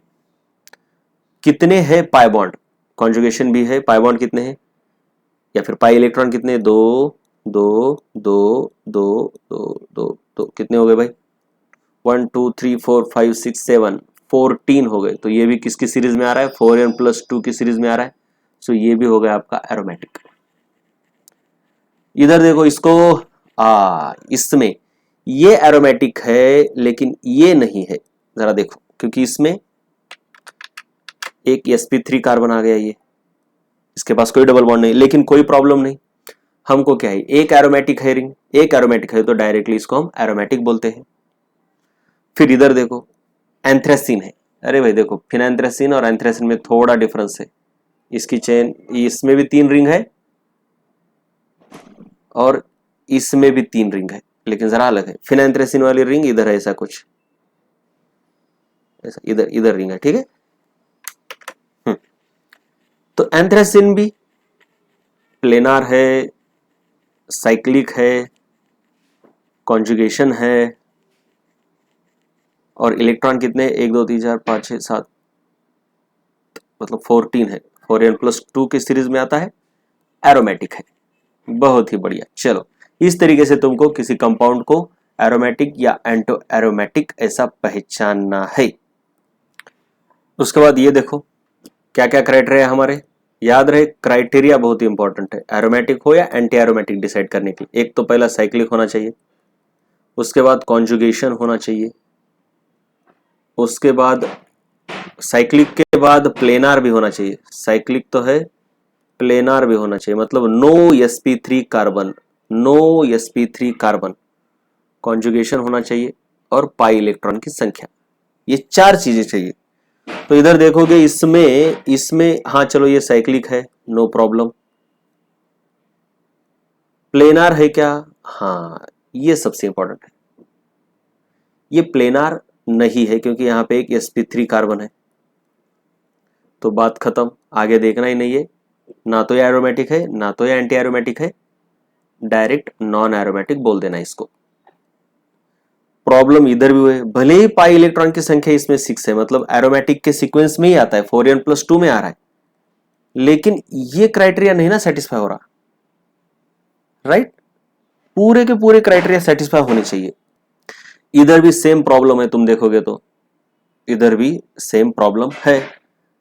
कितने हैं पाई बॉन्ड? कॉन्जुगेशन भी है, पाई बॉन्ड कितने हैं या फिर पाई इलेक्ट्रॉन कितने? 2 2 2 2 2 2 2 कितने हो गए भाई? 1 2 3 4 5 6 7 14 हो गए। तो ये भी किसकी सीरीज में आ रहा है? 4n+2 की सीरीज में आ रहा है। सो ये भी हो गया आपका एरोमेटिक। इधर देखो इसको, इसमें ये एरोमेटिक है लेकिन ये नहीं है। जरा देखो क्योंकि इसमें एक sp3 कार्बन आ गया, ये इसके पास कोई डबल बॉन्ड नहीं, लेकिन कोई प्रॉब्लम नहीं। हमको क्या है? एक एरोमेटिक है रिंग, एक एरोमेटिक है तो डायरेक्टली इसको हम एरोमेटिक बोलते हैं। फिर इधर देखो एंथ्रेसिन है। अरे भाई देखो फिनेंथ्रेसिन और एंथ्रेसिन में थोड़ा डिफरेंस है। इसकी चेन, इसमें भी 3 रिंग है और इसमें भी 3 रिंग है, लेकिन जरा अलग है। फिनेंथ्रेसिन वाली रिंग इधर है, ऐसा कुछ ऐसा, इधर इधर रिंग है, ठीक है। तो एंथ्रेसिन भी प्लेनार है, साइक्लिक है, कॉन्जुगेशन है और इलेक्ट्रॉन कितने? 1 2 3 4 5 6 7 मतलब 14 है। 4n+2 की सीरीज में आता है, एरोमेटिक है। बहुत ही बढ़िया। चलो इस तरीके से तुमको किसी कंपाउंड को एरोमेटिक या एंटो एरोमेटिक ऐसा पहचानना है। उसके बाद ये देखो क्या क्या क्राइटेरिया हमारे, याद रहे क्राइटेरिया बहुत ही इंपॉर्टेंट है एरोमेटिक हो या एंटी एरोमेटिक डिसाइड करने के लिए। एक तो पहला साइक्लिक होना चाहिए, उसके बाद कॉन्जुगेशन होना चाहिए, उसके बाद साइक्लिक के बाद प्लेनार भी होना चाहिए। साइक्लिक तो है, प्लेनार भी होना चाहिए, मतलब no sp3 carbon, no sp3 carbon, conjugation होना चाहिए और पाई इलेक्ट्रॉन की संख्या, ये 4 चीजें चाहिए। तो इधर देखोगे इसमें हाँ चलो ये साइक्लिक है, नो प्रॉब्लम। प्लेनार है क्या? हाँ ये सबसे इंपॉर्टेंट है। ये प्लेनार नहीं है क्योंकि यहां पे एक sp3 कार्बन है, तो बात खत्म, आगे देखना ही नहीं है। ना तो ये एरोमेटिक है ना तो ये एंटी एरोमेटिक है, डायरेक्ट नॉन एरोमेटिक बोल देना इसको। प्रॉब्लम इधर भी हुए, भले ही पाई इलेक्ट्रॉन की संख्या इसमें 6 है, मतलब एरोमेटिक के सीक्वेंस में ही आता है, 4n+2 में आ रहा है, लेकिन ये क्राइटेरिया नहीं ना सेटिस्फाई हो रहा, राइट। पूरे के पूरे क्राइटेरिया सेटिस्फाई होने चाहिए। इधर भी सेम प्रॉब्लम है, तुम देखोगे तो इधर भी सेम प्रॉब्लम है।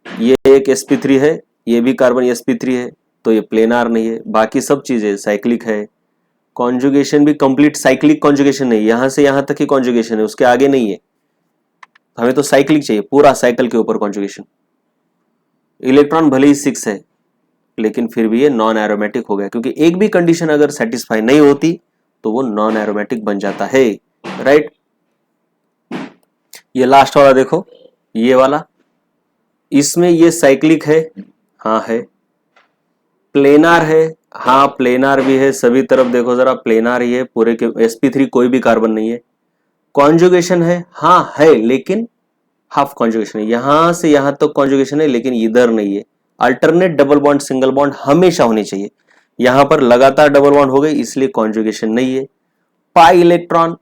ये एक sp3 है, ये भी कार्बन sp3 है, तो ये प्लेनार नहीं है। बाकी सब चीजें साइक्लिक है। कॉन्जुगेशन भी कंप्लीट साइक्लिक कॉन्जुगेशन नहीं, यहां से यहां तक ही कॉन्जुगेशन है, उसके आगे नहीं है। हमें तो साइक्लिक चाहिए, पूरा साइकिल के ऊपर कॉन्जुगेशन। इलेक्ट्रॉन भले ही 6 है, लेकिन फिर भी ये नॉन एरोमेटिक हो गया, क्योंकि एक भी कंडीशन अगर सेटिस्फाई नहीं होती तो वो नॉन एरोमेटिक बन जाता है, राइट। ये लास्ट वाला देखो, ये वाला, इसमें ये साइक्लिक है, हाँ है। प्लेनार है, हाँ प्लेनार भी है, सभी तरफ देखो जरा प्लेनार ही है, पूरे के sp3 कोई भी कार्बन नहीं है। कॉन्जुगेशन है, हाँ है, लेकिन हाफ कॉन्जुगेशन है, यहां से यहां तक तो कॉन्जुगेशन है, लेकिन इधर नहीं है। Alternate double bond single bond हमेशा होनी चाहिए, यहां पर लगातार डबल बॉन्ड हो गई, इसलिए कॉन्जुगेशन नहीं है। पाई इलेक्ट्रॉन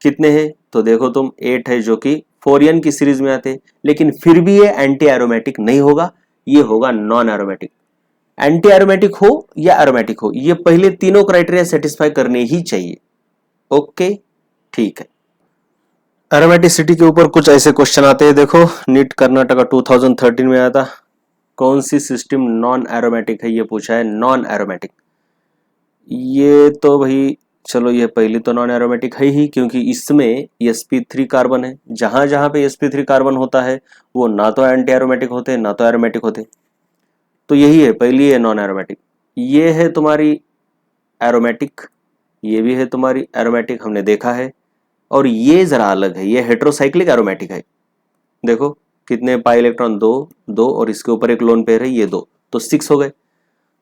कितने हैं तो देखो तुम 8 है, जो कि 4n की सीरीज में आते हैं, लेकिन फिर भी ये एंटी एरोमेटिक नहीं होगा, ये होगा नॉन एरोमेटिक। एंटी एरोमेटिक हो या एरोमेटिक हो, ये पहले तीनों क्राइटेरिया सेटिस्फाई करने ही चाहिए। ओके, ठीक है। एरोमेटिसिटी के ऊपर कुछ ऐसे क्वेश्चन आते हैं, देखो नीट कर्नाटका 2013 में आया था। कौन सी सिस्टम नॉन एरोमेटिक है, ये पूछा है, नॉन एरोमेटिक। ये तो भाई चलो, ये पहली तो नॉन एरोमेटिक है ही, क्योंकि इसमें sp3 कार्बन है, जहां जहां पे sp3 कार्बन होता है वो ना तो एंटी एरोमेटिक होते ना तो एरोमेटिक होते, तो यही है, पहली है नॉन एरोमेटिक। ये है तुम्हारी एरोमेटिक, ये भी है तुम्हारी एरोमेटिक, हमने देखा है। और ये जरा अलग है, ये हेट्रोसाइक्लिक एरोमेटिक है। देखो कितने पाई इलेक्ट्रॉन, दो दो, और इसके ऊपर एक लोन पेयर है, ये दो, तो 6 हो गए।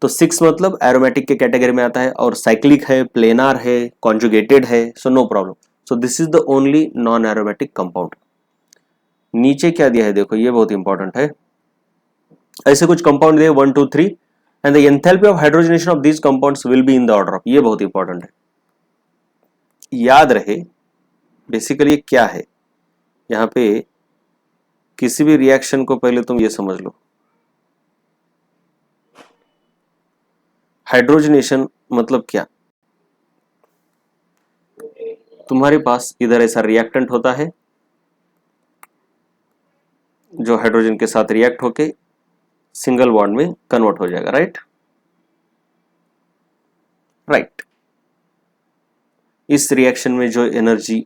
तो 6 मतलब एरोमेटिक के कैटेगरी में आता है, और साइक्लिक है, प्लेनार है, कॉन्जुगेटेड है, so no problem. So this is the only non aromatic compound. नीचे क्या दिया है देखो, ये बहुत इंपॉर्टेंट है। ऐसे कुछ कंपाउंड दिए 1 2 3 and the enthalpy of hydrogenation of these compounds will be in the order of, ये बहुत इंपॉर्टेंट है, याद रहे। बेसिकली क्या है, यहाँ पे किसी भी रिएक्शन को पहले तुम ये समझ लो, हाइड्रोजनेशन मतलब क्या। तुम्हारे पास इधर ऐसा रिएक्टेंट होता है जो हाइड्रोजन के साथ रिएक्ट होके सिंगल बॉन्ड में कन्वर्ट हो जाएगा, राइट राइट। इस रिएक्शन में जो एनर्जी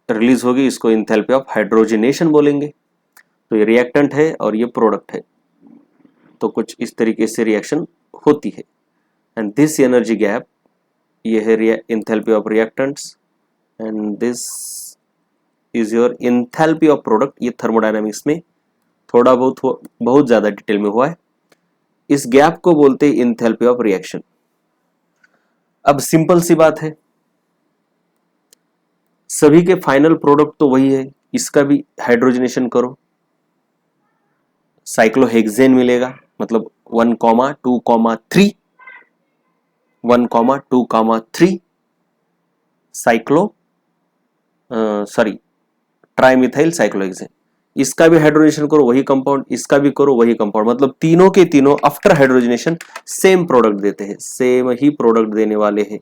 रिलीज होगी इसको एंथैल्पी ऑफ हाइड्रोजनेशन बोलेंगे। तो ये रिएक्टेंट है और ये प्रोडक्ट है, तो कुछ इस तरीके से रिएक्शन होती है। एंड दिस एनर्जी गैप, ये है enthalpy of reactants, and this is your enthalpy of product. ये थर्मोडायनामिक्स में थोड़ा बहुत ज्यादा डिटेल में हुआ है। इस गैप को बोलते हैं एंथैल्पी ऑफ रिएक्शन। अब सिंपल सी बात है, सभी के फाइनल प्रोडक्ट तो वही है, इसका भी हाइड्रोजनेशन करो, साइक्लोहेक्सेन मिलेगा, मतलब 1,2,3 1,2,3 साइक्लो ट्राइमिथाइल साइक्लोहेक्सेन। इसका भी हाइड्रोजनेशन करो वही कंपाउंड, इसका भी करो वही कंपाउंड, मतलब तीनों के तीनों आफ्टर हाइड्रोजनेशन सेम प्रोडक्ट देते हैं, सेम ही प्रोडक्ट देने वाले हैं।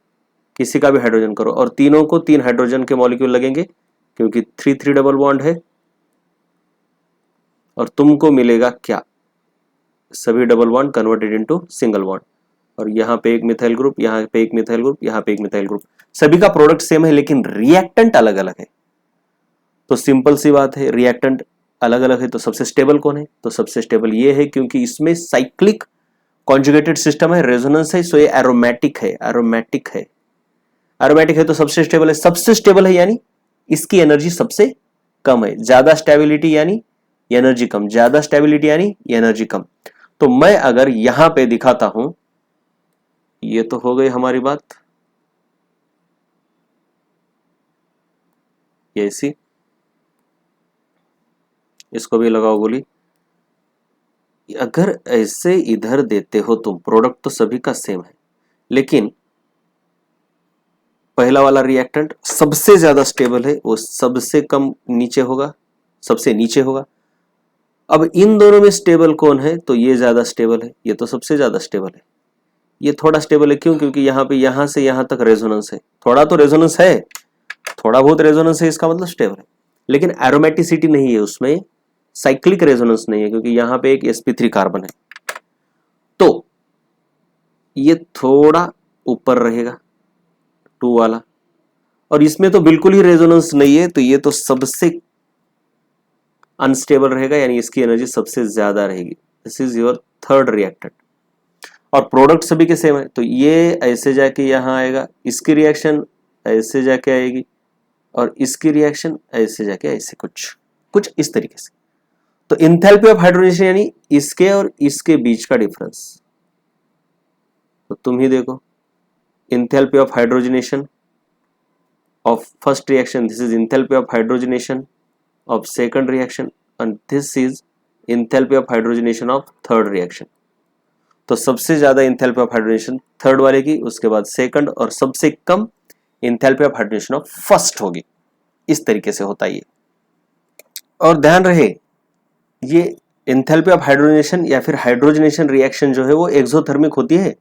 किसी का भी हाइड्रोजन करो और तीनों को 3 हाइड्रोजन के मॉलिक्यूल लगेंगे, क्योंकि 3 डबल बॉन्ड है। और तुमको मिलेगा क्या, सभी double bond converted into single bond, और यहाँ पे एक मिथाइल ग्रुप, यहाँ पे एक मिथाइल ग्रुप, यहाँ पे एक मिथाइल ग्रुप, सभी का प्रोडक्ट सेम है लेकिन रिएक्टेंट अलग अलग है। तो सिंपल सी बात है, रिएक्टेंट अलग अलग है तो सबसे स्टेबल कौन है, तो सबसे स्टेबल ये है, क्योंकि इसमें साइक्लिक कॉन्जुगेटेड सिस्टम है, रेजोनेंस है, सो ये एरोमेटिक है। एरोमेटिक है, एरोमेटिक है तो सबसे स्टेबल है। सबसे स्टेबल है यानी इसकी एनर्जी सबसे कम है। ज्यादा स्टेबिलिटी यानी एनर्जी कम, ज्यादा स्टेबिलिटी यानी एनर्जी कम। तो मैं अगर यहां पे दिखाता हूं, ये तो हो गई हमारी बात, ये ऐसी, इसको भी लगाओ गोली। अगर ऐसे इधर देते हो तुम, प्रोडक्ट तो सभी का सेम है, लेकिन पहला वाला रिएक्टेंट सबसे ज्यादा स्टेबल है, वो सबसे कम नीचे होगा, सबसे नीचे होगा। अब इन दोनों में स्टेबल कौन है, तो ये ज्यादा स्टेबल है, ये तो सबसे ज्यादा स्टेबल है। ये थोड़ा स्टेबल है, क्यों, क्योंकि यहाँ पे यहाँ से यहाँ तक रेजोनेंस है, थोड़ा तो रेजोनेंस है, थोड़ा बहुत रेजोनेंस है, इसका मतलब स्टेबल है। लेकिन एरोमेटिसिटी नहीं है उसमें, साइक्लिक रेजोनेंस नहीं है क्योंकि यहां पे एक sp3 कार्बन है, तो ये थोड़ा ऊपर रहेगा 2 वाला, और इसमें तो बिल्कुल ही रेजोनेंस नहीं है, तो ये तो सबसे अनस्टेबल रहेगा, यानी इसकी एनर्जी सबसे ज्यादा रहेगी। This is your third reactant, और प्रोडक्ट सभी के सेम है, तो ये ऐसे जाके यहां आएगा, इसकी रिएक्शन ऐसे जाके आएगी, और इसकी रिएक्शन ऐसे जाके ऐसे कुछ कुछ इस तरीके से। तो इंथैल्पी ऑफ हाइड्रोजनेशन यानी इसके और इसके बीच का डिफरेंस, तो तुम ही देखो, enthalpy of hydrogenation of first reaction, this is enthalpy of hydrogenation of second reaction, and this is enthalpy of hydrogenation of third reaction। तो सबसे ज्यादा enthalpy of hydrogenation थर्ड वाले की, उसके बाद सेकंड, और सबसे कम enthalpy of hydrogenation of first होगी। इस तरीके से होता है ये। और ध्यान रहे, ये enthalpy of hydrogenation या फिर हाइड्रोजनेशन रिएक्शन जो है वो एक्सोथर्मिक होती है।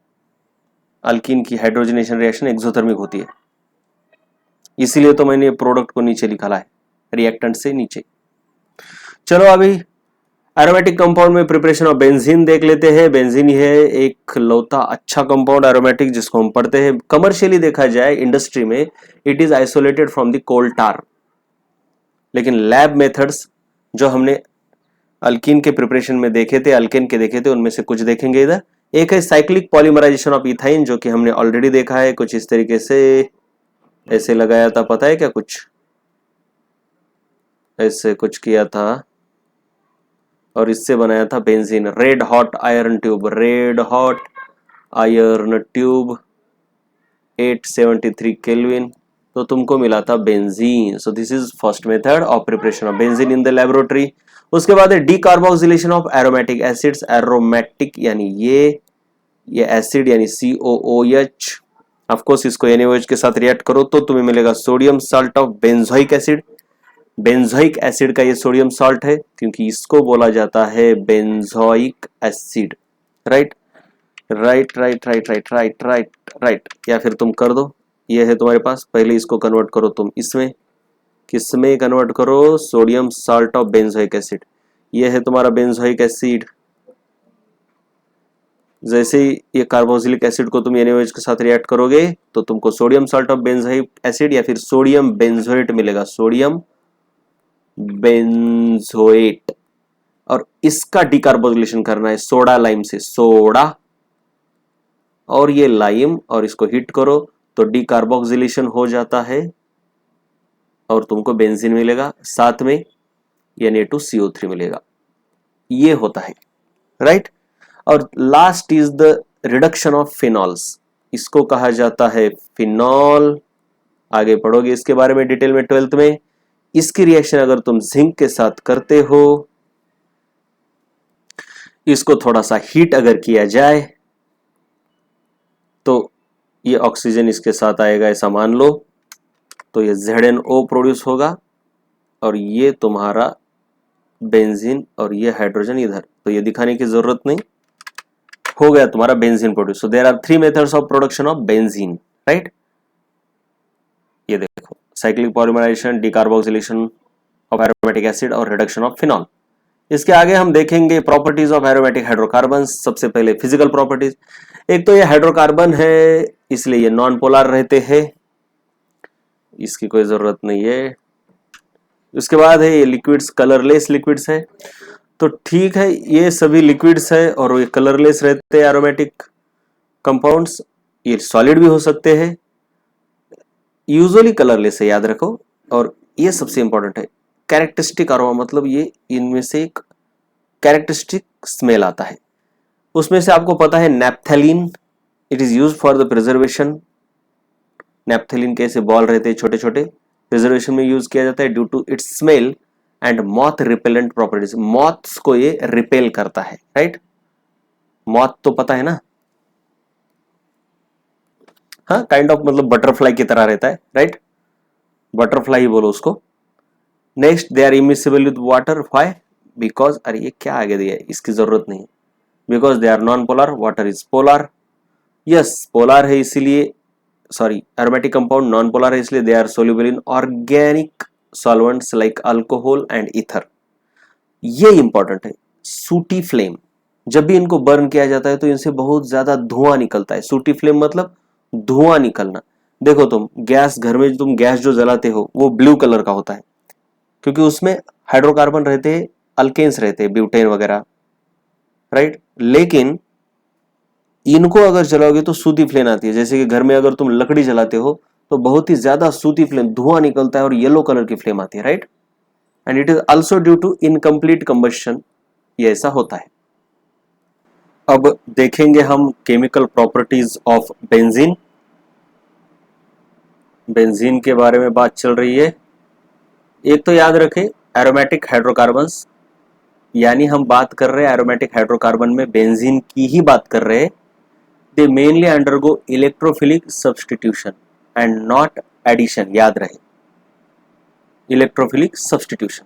अल्कीन की हाइड्रोजनेशन रिएक्शन एक्सोथर्मिक होती है, इसीलिए तो मैंने प्रोडक्ट को नीचे लिखा है, रिएक्टेंट से नीचे। चलो अभी एरोमेटिक कंपाउंड में प्रिपरेशन ऑफ बेंजीन देख लेते हैं। बेंजीन है एक लौता अच्छा कंपाउंड एरोमेटिक जिसको हम पढ़ते हैं। कमर्शियली देखा जाए इंडस्ट्री में it is isolated from the coal tar, लेकिन लैब मेथड्स जो हमने अल्कीन के प्रिपरेशन में देखे थे, अल्केन के देखे थे, उनमें से कुछ देखेंगे इधर। एक है साइक्लिक पॉलीमराइजेशन ऑफ इथाइन, जो कि हमने ऑलरेडी देखा है, कुछ इस तरीके से ऐसे लगाया था, पता है क्या, कुछ ऐसे कुछ किया था और इससे बनाया था benzene. Red hot iron tube, red hot iron tube 873 kelvin, तो तुमको मिला था benzene. So this is first method of preparation of benzene in the laboratory. उसके बाद है decarboxylation of aromatic acids. Aromatic यानी ये एसिड यानी COOH, ऑफ कोर्स इसको NaOH के साथ रिएक्ट करो तो तुम्हें मिलेगा sodium salt of benzoic acid. Benzoic acid का ये सोडियम साल्ट है क्योंकि इसको बोला जाता है benzoic acid. Right right right right right right right right, या फिर तुम कर दो, ये है तुम्हारे पास, पहले इसको कन्वर्ट करो तुम इसमें, किसमें कन्वर्ट करो, sodium salt of benzoic acid. ये है तुम्हारा बेंजोइक एसिड। जैसे ही ये कार्बोक्सिलिक एसिड को तुम NaOH के साथ रिएक्ट करोगे तो तुमको sodium salt of benzoic acid या फिर सोडियम बेंजोएट मिलेगा, सोडियम बेंजोएट। और इसका डीकार्बोक्सिलेशन करना है सोडा लाइम से, सोडा और ये लाइम, और इसको हिट करो तो डीकार्बोक्सिलेशन हो जाता है और तुमको बेंजीन मिलेगा, साथ में Na2CO3 मिलेगा। ये होता है, राइट। और last is the reduction of phenols, इसको कहा जाता है फिनॉल। आगे पढ़ोगे इसके बारे में डिटेल में 12th में। इसकी रिएक्शन अगर तुम जिंक के साथ करते हो, इसको थोड़ा सा हीट अगर किया जाए तो ये ऑक्सीजन इसके साथ आएगा, ऐसा मान लो, तो ये ZnO प्रोड्यूस होगा और ये तुम्हारा बेंजीन और ये हाइड्रोजन इधर, तो ये दिखाने की जरूरत नहीं, हो गया तुम्हारा benzene produce. So there are 3 methods of production of benzene, right. ये देखो, cyclic polymerization, decarboxylation of aromatic acid और रिडक्शन ऑफ फिनॉल। इसके आगे हम देखेंगे प्रॉपर्टीज ऑफ एरोमेटिक हाइड्रोकार्बन्स। सबसे पहले फिजिकल प्रॉपर्टीज। एक तो ये हाइड्रोकार्बन है इसलिए ये नॉन पोलर रहते हैं, इसकी कोई जरूरत नहीं है। उसके बाद है ये लिक्विड्स, कलरलेस लिक्विड्स है, तो ठीक है ये सभी लिक्विड्स है और ये कलरलेस रहते हैं एरोमेटिक कंपाउंड्स। ये सॉलिड भी हो सकते हैं, यूजुअली कलरलेस है, याद रखो। और ये सबसे इंपॉर्टेंट है, कैरेक्टरिस्टिक अरोमा, मतलब ये इनमें से एक कैरेक्टरिस्टिक स्मेल आता है। उसमें से आपको पता है naphthalene, it is used for the preservation. Naphthalene के ऐसे बॉल रहते हैं छोटे छोटे, प्रिजर्वेशन में यूज किया जाता है due to its smell and moth repellent properties. Moths को ये रिपेल करता है, राइट। मॉथ तो पता है ना, हाँ, काइंड ऑफ मतलब बटरफ्लाई की तरह रहता है, राइट, बटरफ्लाई ही बोलो उसको। Next, they are immiscible with water. Why? Because, अरे ये क्या आगे दिया है, इसकी जरूरत नहीं, because they are non polar, water is polar. Yes, polar है इसीलिए, sorry, aromatic compound non polar है इसलिए they are soluble in organic solvents like alcohol and ether. ये इंपॉर्टेंट है। सूटी फ्लेम, जब भी इनको बर्न किया जाता है तो इनसे बहुत ज्यादा धुआं निकलता है। सूटी फ्लेम मतलब धुआं निकलना। देखो तुम गैस, घर में तुम गैस जो जलाते हो वो ब्लू कलर का होता है, क्योंकि उसमें हाइड्रोकार्बन रहते हैं, अल्केन्स रहते हैं, ब्यूटेन वगैरह, राइट। लेकिन इनको अगर जलाओगे तो सूती फ्लेम आती है। जैसे कि घर में अगर तुम लकड़ी जलाते हो तो बहुत ही ज्यादा सूती फ्लेम, धुआं निकलता है और येलो कलर की फ्लेम आती है, right. And it is also due to incomplete combustion, ये ऐसा होता है। अब देखेंगे हम chemical properties of benzene. Benzene के बारे में बात चल रही है। एक तो याद रखें, एरोमेटिक हाइड्रोकार्बन्स, यानी हम बात कर रहे हैं एरोमेटिक हाइड्रोकार्बन में बेंजीन की ही बात कर रहे हैं। They mainly undergo electrophilic substitution and not addition, याद रहे, इलेक्ट्रोफिलिक सब्सटीट्यूशन।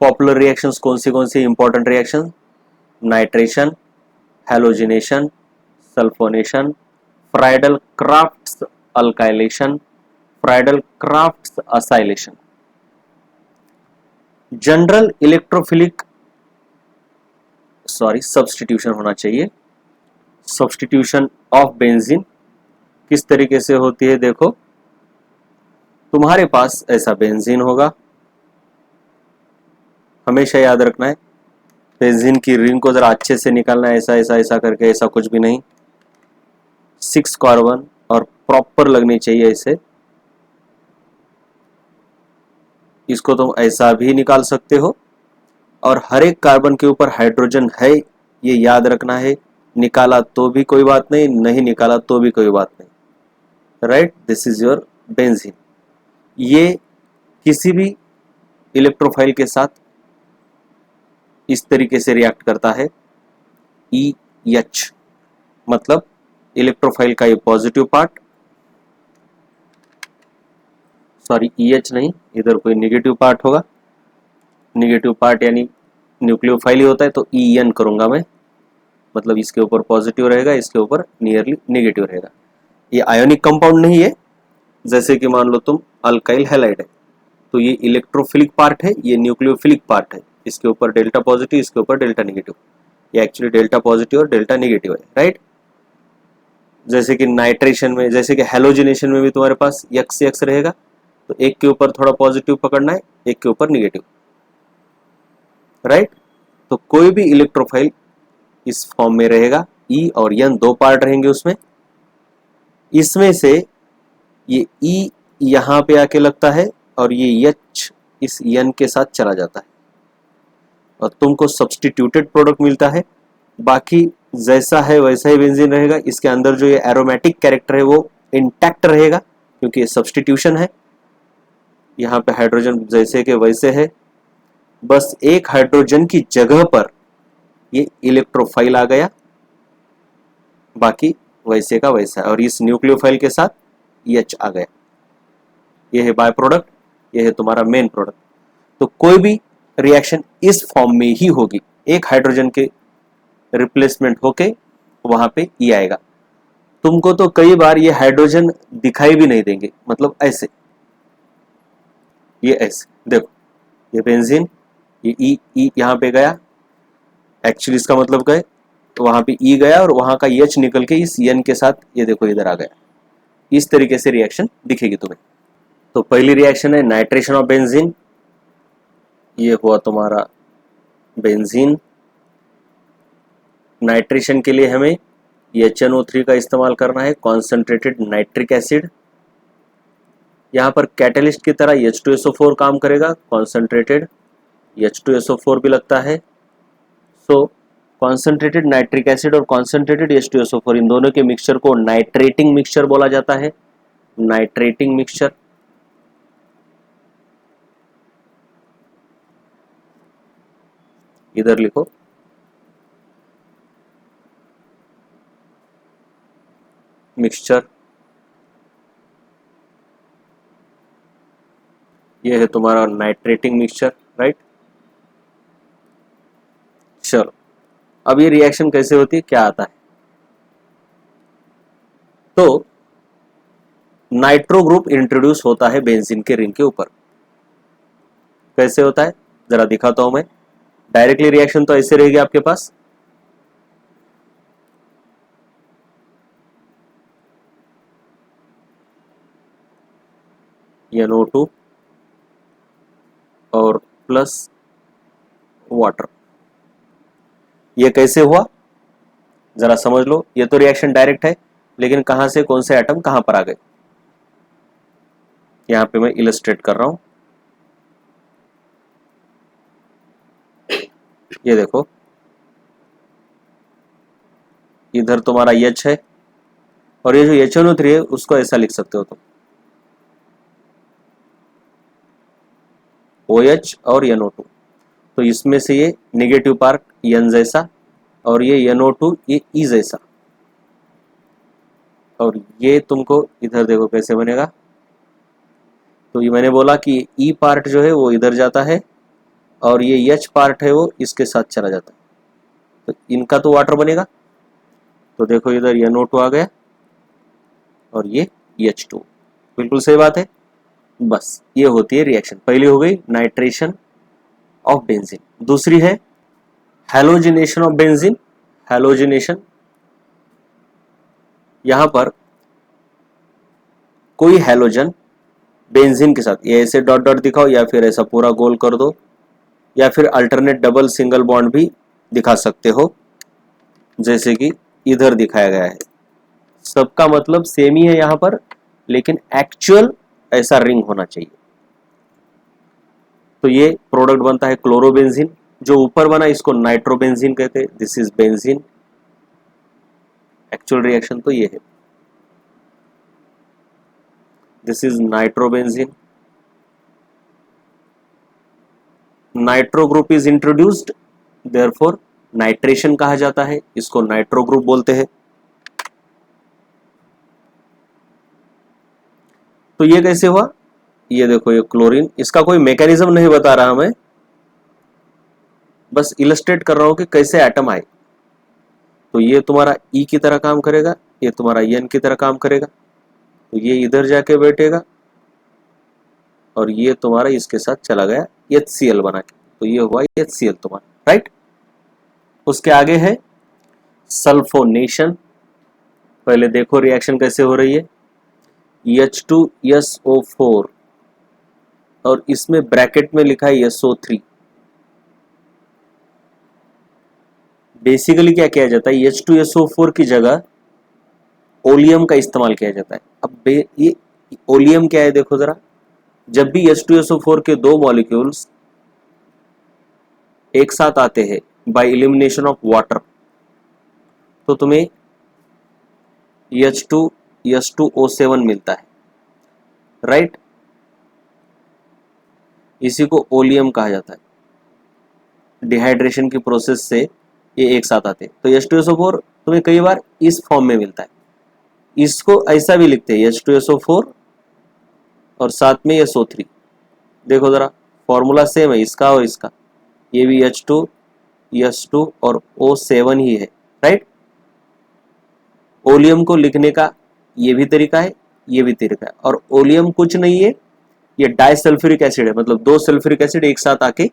पॉपुलर रिएक्शंस कौन सी important reaction? Nitration, halogenation, sulphonation, Friedel Crafts alkylation, Friedel Crafts acylation. General electrophilic substitution होना चाहिए। सब्सटीट्यूशन ऑफ बेंजीन किस तरीके से होती है? देखो, तुम्हारे पास ऐसा बेंजीन होगा, हमेशा याद रखना है बेंजीन की रिंग को जरा अच्छे से निकालना है, ऐसा ऐसा ऐसा करके, ऐसा कुछ भी नहीं। 6 कार्बन और प्रॉपर लगनी चाहिए इसे। इसको तुम ऐसा भी निकाल सकते हो, और हर एक कार्बन के ऊपर हाइड्रोजन है, ये याद रखना है। निकाला तो भी कोई बात नहीं, नहीं निकाला तो भी कोई बात नहीं, right. This is your benzene. ये किसी भी इलेक्ट्रोफाइल के साथ इस तरीके से रिएक्ट करता है। EH मतलब इलेक्ट्रोफाइल का ये पॉजिटिव पार्ट, EH नहीं, इधर कोई निगेटिव पार्ट होगा। निगेटिव पार्ट यानी न्यूक्लियोफाइल ही होता है, तो EN करूंगा मैं, मतलब इसके ऊपर पॉजिटिव रहेगा, इसके ऊपर नियरली नेगेटिव रहेगा। ये आयोनिक कंपाउंड नहीं है। जैसे कि मान लो तुम अल्काइल हैलाइड है, तो ये इलेक्ट्रोफिलिक पार्ट है, ये न्यूक्लियोफिलिक पार्ट है। इसके ऊपर डेल्टा पॉजिटिव, इसके ऊपर डेल्टा नेगेटिव। ये एक्चुअली डेल्टा पॉजिटिव और डेल्टा नेगेटिव है, राइट। जैसे कि नाइट्रेशन में, जैसे कि हैलोजिनेशन में भी तुम्हारे पास यक्स यक्स रहेगा, तो एक के ऊपर थोड़ा पॉजिटिव पकड़ना है, एक के ऊपर नेगेटिव, राइट। तो कोई भी इलेक्ट्रोफाइल इस फॉर्म में रहेगा। E और N दो पार्ट रहेंगे उसमें। इसमें से ये E यहां पे आके लगता है और ये H इस N के साथ चला जाता है और तुमको सब्स्टिट्यूटेड प्रोडक्ट मिलता है। बाकी जैसा है वैसा ही बेंजीन रहेगा। इसके अंदर जो ये एरोमेटिक कैरेक्टर है वो इंटैक्ट रहेगा, क्योंकि ये सब्स्टिट्यूशन है। यहाँ पे हाइड्रोजन जैसे के वैसे है, बस एक हाइड्रोजन की जगह पर ये इलेक्ट्रोफाइल आ गया, बाकी वैसे का वैसा है। और इस न्यूक्लियोफाइल के साथ H आ गया। ये है बाय प्रोडक्ट, ये है तुम्हारा मेन प्रोडक्ट। तो कोई भी रिएक्शन इस फॉर्म में ही होगी, एक हाइड्रोजन के रिप्लेसमेंट होके वहां पे E आएगा। तुमको तो कई बार ये हाइड्रोजन दिखाई भी नहीं देंगे, मतलब ऐसे, ये ऐसे देखो, ये बेंजीन, ये E यहाँ पे गया, एक्चुअली इसका मतलब क्या है, तो वहां पे E गया और वहां का H निकल के इस N के साथ ये देखो इधर आ गया। इस तरीके से रिएक्शन दिखेगी तुम्हें। तो पहली रिएक्शन है नाइट्रेशन ऑफ बेंजीन। ये हुआ तुम्हारा बेंजीन। नाइट्रेशन के लिए हमें HNO3 का इस्तेमाल करना है, कॉन्सेंट्रेटेड नाइट्रिक एसिड। यहाँ पर कैटलिस्ट की तरह H2SO4 काम करेगा, कॉन्सेंट्रेटेड H2SO4 भी लगता है। सो कॉन्सेंट्रेटेड नाइट्रिक एसिड और कॉन्सेंट्रेटेड H2SO4, इन दोनों के मिक्सचर को नाइट्रेटिंग मिक्सचर बोला जाता है। Nitrating mixture. इधर लिखो, मिक्सचर। ये है तुम्हारा नाइट्रेटिंग मिक्सचर, राइट। चलो, अब ये रिएक्शन कैसे होती है, क्या आता है? तो नाइट्रो ग्रुप इंट्रोड्यूस होता है बेंजीन के रिंग के ऊपर। कैसे होता है? जरा दिखाता हूं मैं। डायरेक्टली रिएक्शन तो ऐसे रहेगी आपके पास, NO2 और प्लस वाटर। ये कैसे हुआ जरा समझ लो। ये तो रिएक्शन डायरेक्ट है, लेकिन कहां से कौन से एटम कहां पर आ गए, यहां पे मैं इलस्ट्रेट कर रहा हूं। ये देखो, इधर तुम्हारा H है, और ये जो HNO3 है उसको ऐसा लिख सकते हो तुम, OH और NO2। तो इसमें से ये नेगेटिव पार्ट N जैसा, और ये NO2 ये E जैसा, और ये तुमको इधर देखो कैसे बनेगा। तो ये मैंने बोला कि E पार्ट जो है वो इधर जाता है, और ये H पार्ट है वो इसके साथ चला जाता है, तो इनका तो वाटर बनेगा। तो देखो इधर NO2 आ गया, और ये H2, बिल्कुल सही बात है। बस ये होती है रिएक्शन। पहली हो गई नाइट्रेशन ऑफ बेंजीन, दूसरी है हैलोजिनेशन ऑफ बेंजीन। हैलोजिनेशन, यहां पर कोई हैलोजन बेंजीन के साथ, ये ऐसे डॉट डॉट दिखाओ या फिर ऐसा पूरा गोल कर दो, या फिर अल्टरनेट डबल सिंगल बॉन्ड भी दिखा सकते हो, जैसे कि इधर दिखाया गया है। सबका मतलब सेम ही है यहां पर, लेकिन एक्चुअल ऐसा रिंग होना चाहिए। तो ये प्रोडक्ट बनता है क्लोरोबेंजीन। जो ऊपर बना इसको नाइट्रोबेंजीन कहते हैं, this is benzene. Actual reaction तो ये है, this is nitrobenzene. Nitro group is introduced, therefore nitration कहा जाता है, इसको नाइट्रो ग्रुप बोलते हैं। तो ये कैसे हुआ, ये देखो ये क्लोरीन, इसका कोई मैकेनिज्म नहीं बता रहा मैं, बस इलस्ट्रेट कर रहा हूं कि कैसे एटम आए। तो ये तुम्हारा E की तरह काम करेगा, ये तुम्हारा N की तरह काम करेगा, तो ये इधर जाके बैठेगा, और ये तुम्हारा इसके साथ चला गया HCl बना के, तो ये हुआ HCl तुम्हारा, राइट। उसके आगे है सल्फोनेशन। पहले देखो रिएक्शन कैसे हो रही है, H2SO4 और इसमें ब्रैकेट में लिखा है SO3। बेसिकली क्या किया जाता है, H2SO4 की जगह ओलियम का इस्तेमाल किया जाता है। अब ये ओलियम क्या है देखो जरा, जब भी H2SO4 के दो मॉलिक्यूल्स एक साथ आते हैं बाय एलिमिनेशन ऑफ वाटर, तो तुम्हें H2O7 मिलता है, राइट। इसी को ओलियम कहा जाता है। डिहाइड्रेशन की प्रोसेस से ये एक साथ आते हैं, तो H2SO4 तुम्हें कई बार इस फॉर्म में मिलता है। इसको ऐसा भी लिखते हैं H2SO4 और साथ में SO3। देखो जरा फॉर्मूला सेम है इसका और इसका, ये भी H2 S2 और O7 ही है, राइट। ओलियम को लिखने का ये भी तरीका है, ये भी तरीका है, और ओलियम कुछ नहीं है, ये डाइसल्फ्यूरिक एसिड है, मतलब दो सल्फ्यूरिक एसिड एक साथ आके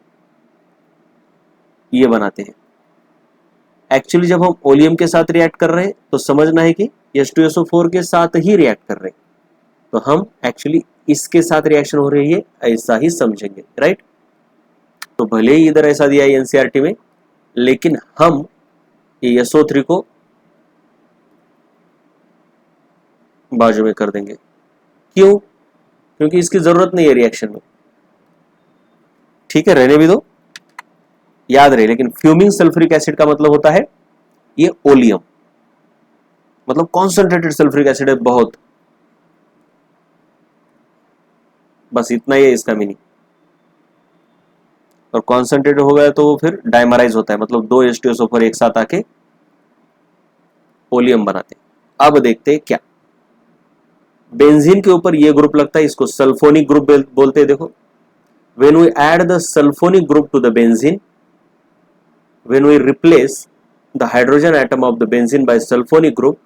ये बनाते हैं। एक्चुअली जब हम ओलियम के साथ रिएक्ट कर रहे हैं तो समझना है कि H2SO4 के साथ ही रिएक्ट कर रहे हैं, तो हम एक्चुअली इसके साथ रिएक्शन हो रही है ऐसा ही समझेंगे, राइट। तो भले ही इधर ऐसा दिया है एनसीईआरटी में, लेकिन हम ये SO3 को बाजू में कर देंगे। क्यों? क्योंकि इसकी जरूरत नहीं है रिएक्शन में, ठीक है, रहने भी दो, याद रहे। लेकिन फ्यूमिंग सल्फ्यूरिक एसिड का मतलब होता है ये ओलियम, मतलब कॉन्सेंट्रेटेड सल्फ्यूरिक एसिड है बहुत, बस इतना ही है इसका मीनिंग। और कॉन्सेंट्रेटेड हो गया तो वो फिर डाइमराइज होता है, मतलब दो H2SO4 एक साथ आके ओलियम बनाते। अब देखते हैं क्या बेंजीन के ऊपर ये ग्रुप लगता है, इसको सल्फोनिक ग्रुप बोलते हैं। देखो, when we add the sulfonic group to the benzene, when we replace the hydrogen atom of the benzene by sulfonic group,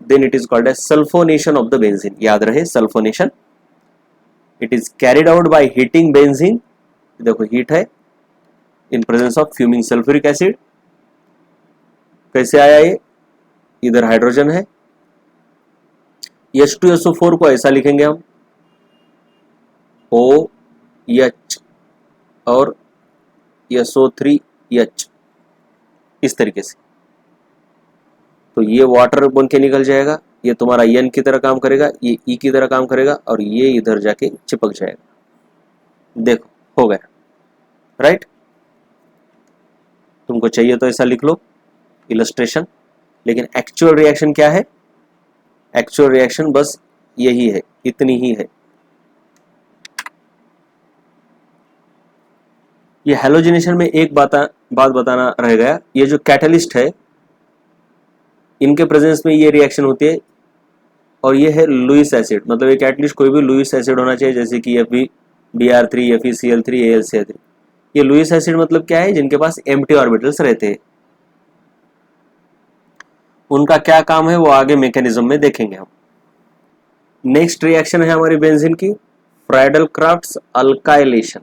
then it is called as sulfonation of the benzene. याद रहे sulfonation, it is carried out by heating benzene। देखो heat है, in presence of fuming sulphuric acid. कैसे आया ये? इधर hydrogen है, H2SO4 को ऐसा लिखेंगे हम OH और SO3H, इस तरीके से। तो ये वाटर बन के निकल जाएगा, ये तुम्हारा N की तरह काम करेगा, ये E की तरह काम करेगा और ये इधर जाके चिपक जाएगा। देखो हो गया, राइट। तुमको चाहिए तो ऐसा लिख लो इलस्ट्रेशन, लेकिन एक्चुअल रिएक्शन क्या है? एक्चुअल रिएक्शन बस यही है, इतनी ही है। ये हैलोजिनेशन में एक बात बताना रह गया, ये जो कैटलिस्ट है इनके प्रेजेंस में ये रिएक्शन होती है, और ये है लुईस एसिड। मतलब एक कैटलिस्ट कोई भी लुईस एसिड होना चाहिए, जैसे कि FeBr3, FeCl3, AlCl3। ये लुईस एसिड मतलब क्या है? जिनके पास एम्प्टी ऑर्बिटल्स रहते हैं। उनका क्या काम है वो आगे मैकेनिज्म में देखेंगे हम। नेक्स्ट रिएक्शन है हमारी बेंजीन की, फ्राइडल-क्राफ्ट्स अल्काइलेशन।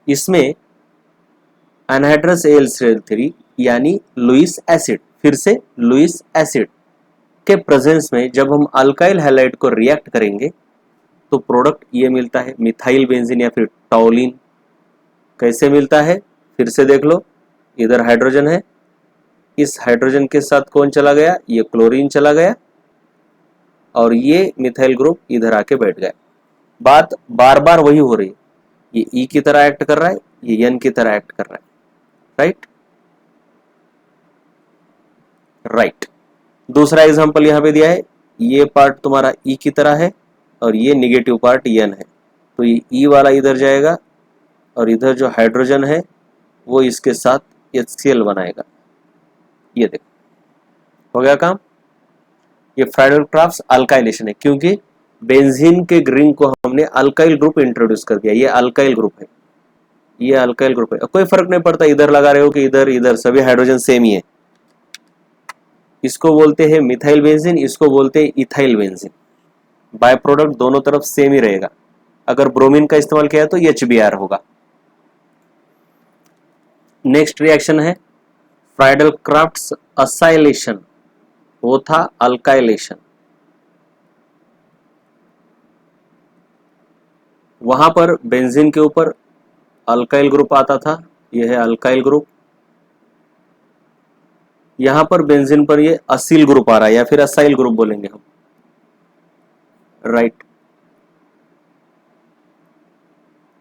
इसमें एनहाइड्रस AlCl3 यानी लुईस एसिड, फिर से लुईस एसिड के प्रेजेंस में जब हम अल्काइल हैलाइड को रिएक्ट करेंगे तो प्रोडक्ट ये मिलता है, मिथाइल बेंजीन या फिर टॉलिन। कैसे मिलता है? फिर से देख लो, इधर हाइड्रोजन है, इस हाइड्रोजन के साथ कौन चला गया? ये क्लोरीन चला गया और ये मिथाइल ग्रुप इधर आके बैठ गया। बात बार बार वही हो रही है, ये E की तरह एक्ट कर रहा है, ये N की तरह एक्ट कर रहा है, राइट राइट। दूसरा एग्जांपल यहाँ पे दिया है, ये पार्ट तुम्हारा E की तरह है और ये निगेटिव पार्ट N है, तो ये E वाला इधर जाएगा और इधर जो हाइड्रोजन है वो इसके साथ HCl बनाएगा। ये देखो हो गया काम। ये फ्राइडल-क्राफ्ट्स अल्काइलेशन है, क्योंकि बेंजीन के रिंग को हमने अल्काइल ग्रुप इंट्रोड्यूस कर दिया। ये अल्काइल ग्रुप है, ये अल्काइल ग्रुप है। कोई फर्क नहीं पड़ता इधर लगा रहे हो कि इधर, इधर सभी हाइड्रोजन सेम ही है। इसको बोलते हैं मिथाइल बेंजीन, इसको बोलते हैं इथाइल बेंजीन। बाय प्रोडक्ट दोनों तरफ सेम ही रहेगा। अगर ब्रोमीन का इस्तेमाल किया तो HBr होगा। नेक्स्ट रिएक्शन है फ्राइडल-क्राफ्ट्स असाइलेशन, वो था अल्काइलेशन। वहां पर बेंजीन के ऊपर अल्काइल ग्रुप आता था, यह है अल्काइल ग्रुप। यहां पर बेंजीन पर ये असील ग्रुप आ रहा है या फिर असाइल ग्रुप बोलेंगे हम, right.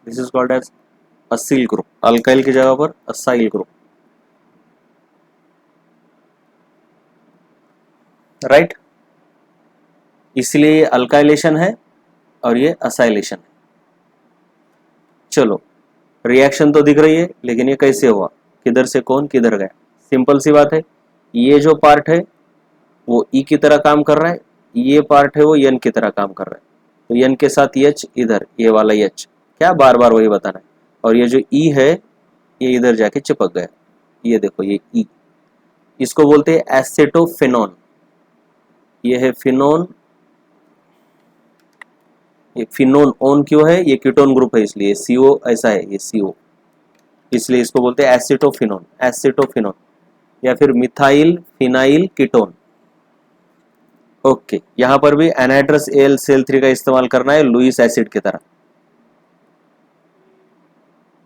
This is called as acyl group, alkyl की जगह पर असाइल ग्रुप, राइट। इसलिए ये अल्काइलेशन है और ये असाइलेशन है। चलो रिएक्शन तो दिख रही है, लेकिन ये कैसे हुआ, किधर से कौन किधर गया? सिंपल सी बात है, ये जो पार्ट है वो E की तरह काम कर रहा है, ये पार्ट है वो N की तरह काम कर रहा है। तो N के साथ H इधर, ये वाला H, क्या बार बार वही बताना है। और ये जो E है ये इधर जाके चिपक गया, ये देखो ये E, इसको बोलते हैं एसेटोफेनॉन। ये है फिनोन, ये फिनोन ओन क्यों है? ये कीटोन ग्रुप है इसलिए CO ऐसा है, ये CO, इसलिए इसको बोलते हैं एसिटोफिनोन, एसिटोफिनोन या फिर मिथाइल फिनाइल कीटोन। ओके, यहां पर भी एनहाइड्रस AlCl3 का इस्तेमाल करना है लुईस एसिड की तरह।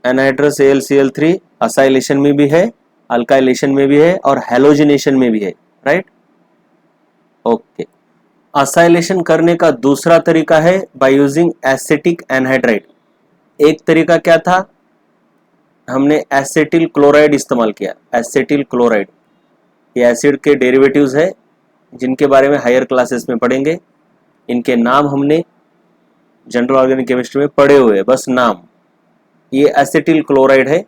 एनहाइड्रस AlCl3 असाइलेशन में भी है, अल्काइलेशन में भी है और हैलोजिनेशन में भी है, राइट। ओके, असाइलेशन करने का दूसरा तरीका है बाय यूजिंग एसिटिक एनहाइड्राइड। एक तरीका क्या था? हमने एसिटिल क्लोराइड इस्तेमाल किया, एसिटिल क्लोराइड। ये एसिड के डेरिवेटिव्स है जिनके बारे में हायर क्लासेस में पढ़ेंगे। इनके नाम हमने जनरल ऑर्गेनिक केमिस्ट्री में पढ़े हुए, बस नाम। ये एसिटिल क्लोराइड है।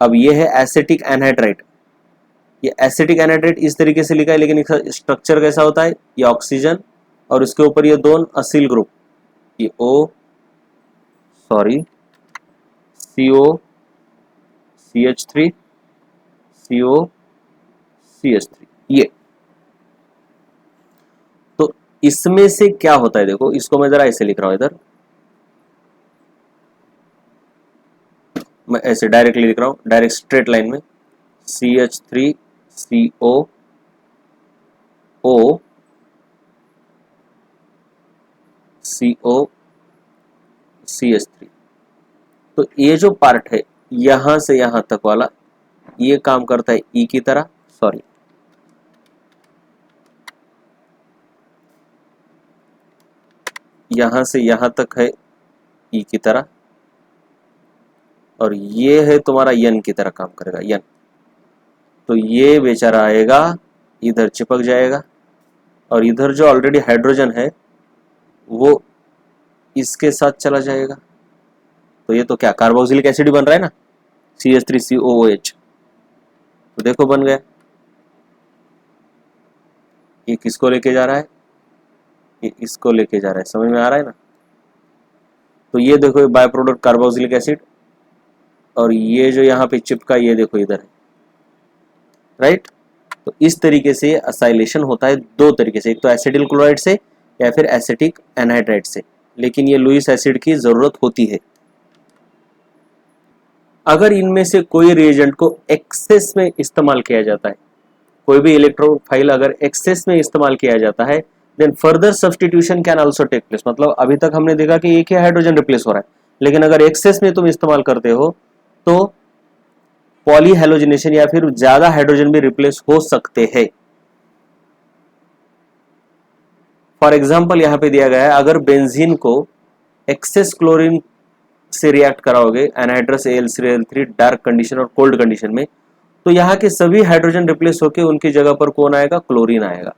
अब ये है एसिटिक एनहाइड्राइड। ये एसिटिक एनहाइड्राइड इस तरीके से लिखा है, लेकिन इसका स्ट्रक्चर कैसा होता है? ये ऑक्सीजन और इसके ऊपर ये दोनों असील ग्रुप, ये CO CH3 CO CH3, ये। तो इसमें से क्या होता है? देखो इसको मैं जरा ऐसे लिख रहा हूं, इधर मैं ऐसे डायरेक्टली लिख रहा हूं, डायरेक्ट स्ट्रेट लाइन में, CH3COO COCH3। तो ये जो पार्ट है यहां से यहां तक वाला, ये काम करता है ई की तरह, सॉरी यहां से यहां तक है ई की तरह, और ये है तुम्हारा यन की तरह काम करेगा, यन। तो ये बेचारा आएगा इधर चिपक जाएगा, और इधर जो ऑलरेडी हाइड्रोजन है वो इसके साथ चला जाएगा। तो ये तो क्या कार्बोक्सिलिक एसिड बन रहा है ना, CH3COOH। तो देखो बन गया। ये किसको लेके जा रहा है, ये इसको लेके जा रहा है, समझ में आ रहा है ना। तो ये देखो ये बाय प्रोडक्ट कार्बोक्सिलिक एसिड, और ये जो यहाँ पे चिपका ये देखो इधर है, राइट। तो इस तरीके से असाइलेशन होता है दो तरीके से, एक तो एसिटिल क्लोराइड से या फिर एसिटिक एनहाइड्राइड से, लेकिन ये लुईस एसिड की जरूरत होती है। अगर इनमें से कोई रिएजेंट को एक्सेस में इस्तेमाल किया जाता है, कोई भी इलेक्ट्रोफाइल अगर एक्सेस में इस्तेमाल किया जाता है, then further substitution can also take place. मतलब अभी तक हमने देखा कि एक ही हाइड्रोजन रिप्लेस हो रहा है, लेकिन अगर एक्सेस में तुम इस्तेमाल करते हो तो पॉलीहेलोजिनेशन या फिर ज्यादा हाइड्रोजन भी रिप्लेस हो सकते हैं। फॉर एग्जाम्पल यहां पे दिया गया है, अगर बेंजीन को एक्सेस क्लोरीन से रिएक्ट कराओगे एनहाइड्रस AlCl3 डार्क कंडीशन और कोल्ड कंडीशन में, तो यहाँ के सभी हाइड्रोजन रिप्लेस होकर उनकी जगह पर कौन आएगा, क्लोरीन आएगा।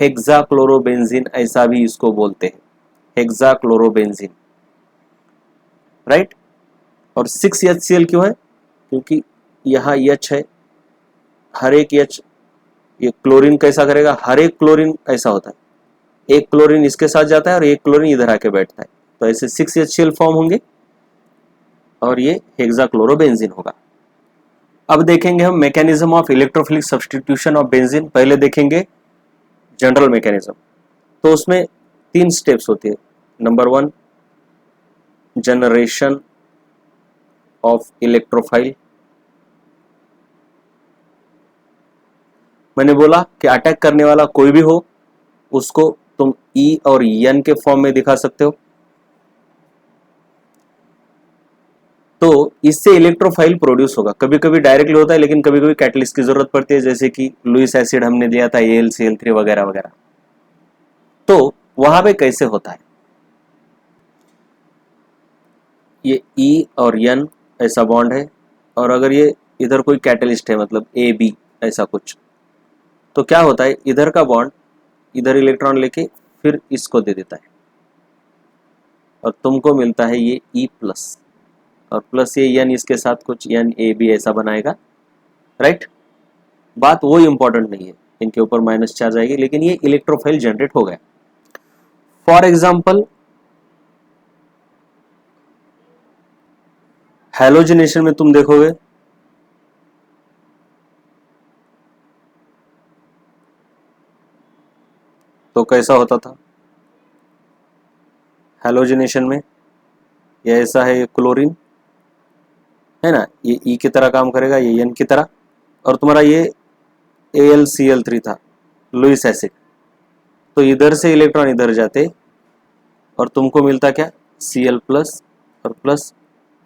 हेक्साक्लोरोबेंजीन ऐसा भी इसको बोलते हैं, हेक्साक्लोरोबेंजीन, राइट। और 6HCl क्यों है, क्योंकि यहाँ H है, हर एक H, ये क्लोरीन कैसा करेगा, हर एक क्लोरीन ऐसा होता है, एक क्लोरीन इसके साथ जाता है और एक क्लोरीन इधर आके बैठता है, तो ऐसे 6HCl फॉर्म होंगे और ये हेक्साक्लोरोबेंजीन होगा। अब देखेंगे हम mechanism of electrophilic substitution of benzene. पहले देखेंगे जनरल मैकेनिज्म। तो उसमें 3 स्टेप्स होती है। Number 1 generation of electrophile. मैंने बोला कि अटैक करने वाला कोई भी हो उसको तुम ई और एन के फॉर्म में दिखा सकते हो। तो इससे इलेक्ट्रोफाइल प्रोड्यूस होगा, कभी कभी डायरेक्टली होता है लेकिन कभी कभी कैटलिस्ट की जरूरत पड़ती है, जैसे कि लुईस एसिड हमने लिया था AlCl3 वगैरह वगैरह। तो वहां पे कैसे होता है, ये E और N ऐसा बॉन्ड है, और अगर ये इधर कोई कैटलिस्ट है मतलब AB ऐसा कुछ, तो क्या होता है, इधर का बॉन्ड इधर इलेक्ट्रॉन लेके फिर इसको दे देता है और तुमको मिलता है ये E+, और प्लस ये N इसके साथ कुछ NAB ऐसा बनाएगा, राइट। बात वो इंपॉर्टेंट नहीं है, इनके ऊपर माइनस चार्ज आएगी, लेकिन ये इलेक्ट्रोफाइल जनरेट हो गया। फॉर एग्जाम्पल हैलोजिनेशन में तुम देखोगे तो कैसा होता था, हैलोजिनेशन में ये ऐसा है, ये क्लोरीन है ना, ये E की तरह काम करेगा, ये N की तरह, और तुम्हारा ये AlCl3 था लुईस एसिड। तो इधर से इलेक्ट्रॉन इधर जाते और तुमको मिलता क्या, Cl+ और प्लस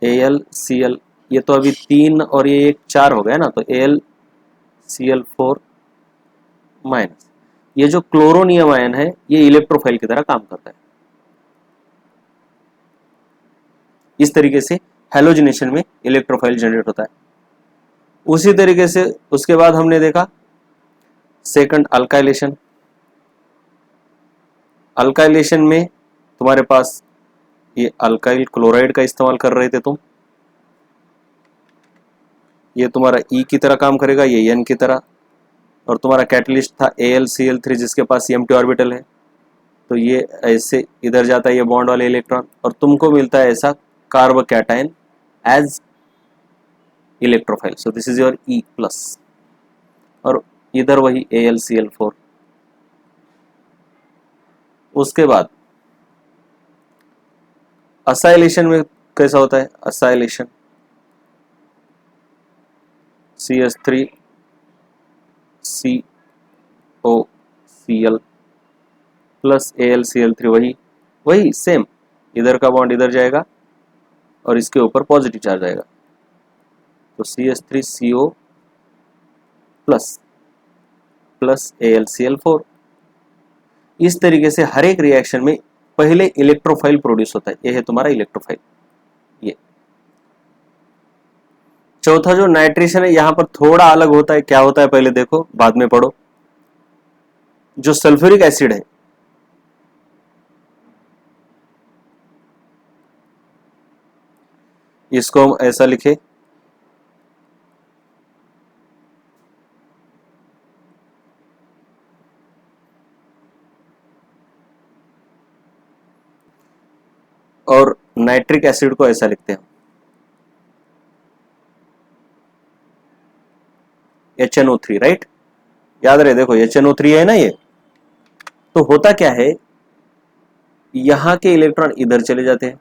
AlCl। ये तो अभी 3 और ये 1 4 हो गया ना, तो AlCl4-। ये जो क्लोरोनियम आयन है ये इलेक्ट्रोफाइल की तरह काम करता है। इस तरीके से हैलोजिनेशन में इलेक्ट्रोफाइल जनरेट होता है। उसी तरीके से उसके बाद हमने देखा सेकंड अल्काइलेशन। अल्काइलेशन में तुम्हारे पास ये अल्काइल क्लोराइड का इस्तेमाल कर रहे थे तुम, ये तुम्हारा E की तरह काम करेगा, ये N की तरह, और तुम्हारा कैटलिस्ट था AlCl3 जिसके पास एम्प्टी ऑर्बिटल है, तो ये ऐसे इधर जाता है ये बॉन्ड वाले इलेक्ट्रॉन, और तुमको मिलता है ऐसा carbocation as electrophile. So this is your E+, और इधर वही AlCl4। उसके बाद असाइलेशन में कैसा होता है, acylation CH3 COCl plus AlCl3, वही सेम, इधर का बॉन्ड इधर जाएगा और इसके ऊपर पॉजिटिव चार्ज आएगा, तो CH3CO प्लस प्लस AlCl4। इस तरीके से हर एक रिएक्शन में पहले इलेक्ट्रोफाइल प्रोड्यूस होता है, ये है तुम्हारा इलेक्ट्रोफाइल। ये चौथा जो नाइट्रेशन है, यहां पर थोड़ा अलग होता है, क्या होता है पहले देखो, बाद में पढ़ो। जो सल्फ्यूरिक एसिड है, इसको हम ऐसा लिखे, और नाइट्रिक एसिड को ऐसा लिखते हैं HNO3, राइट। याद रहे, देखो HNO3 है ना ये। तो होता क्या है, यहां के इलेक्ट्रॉन इधर चले जाते हैं,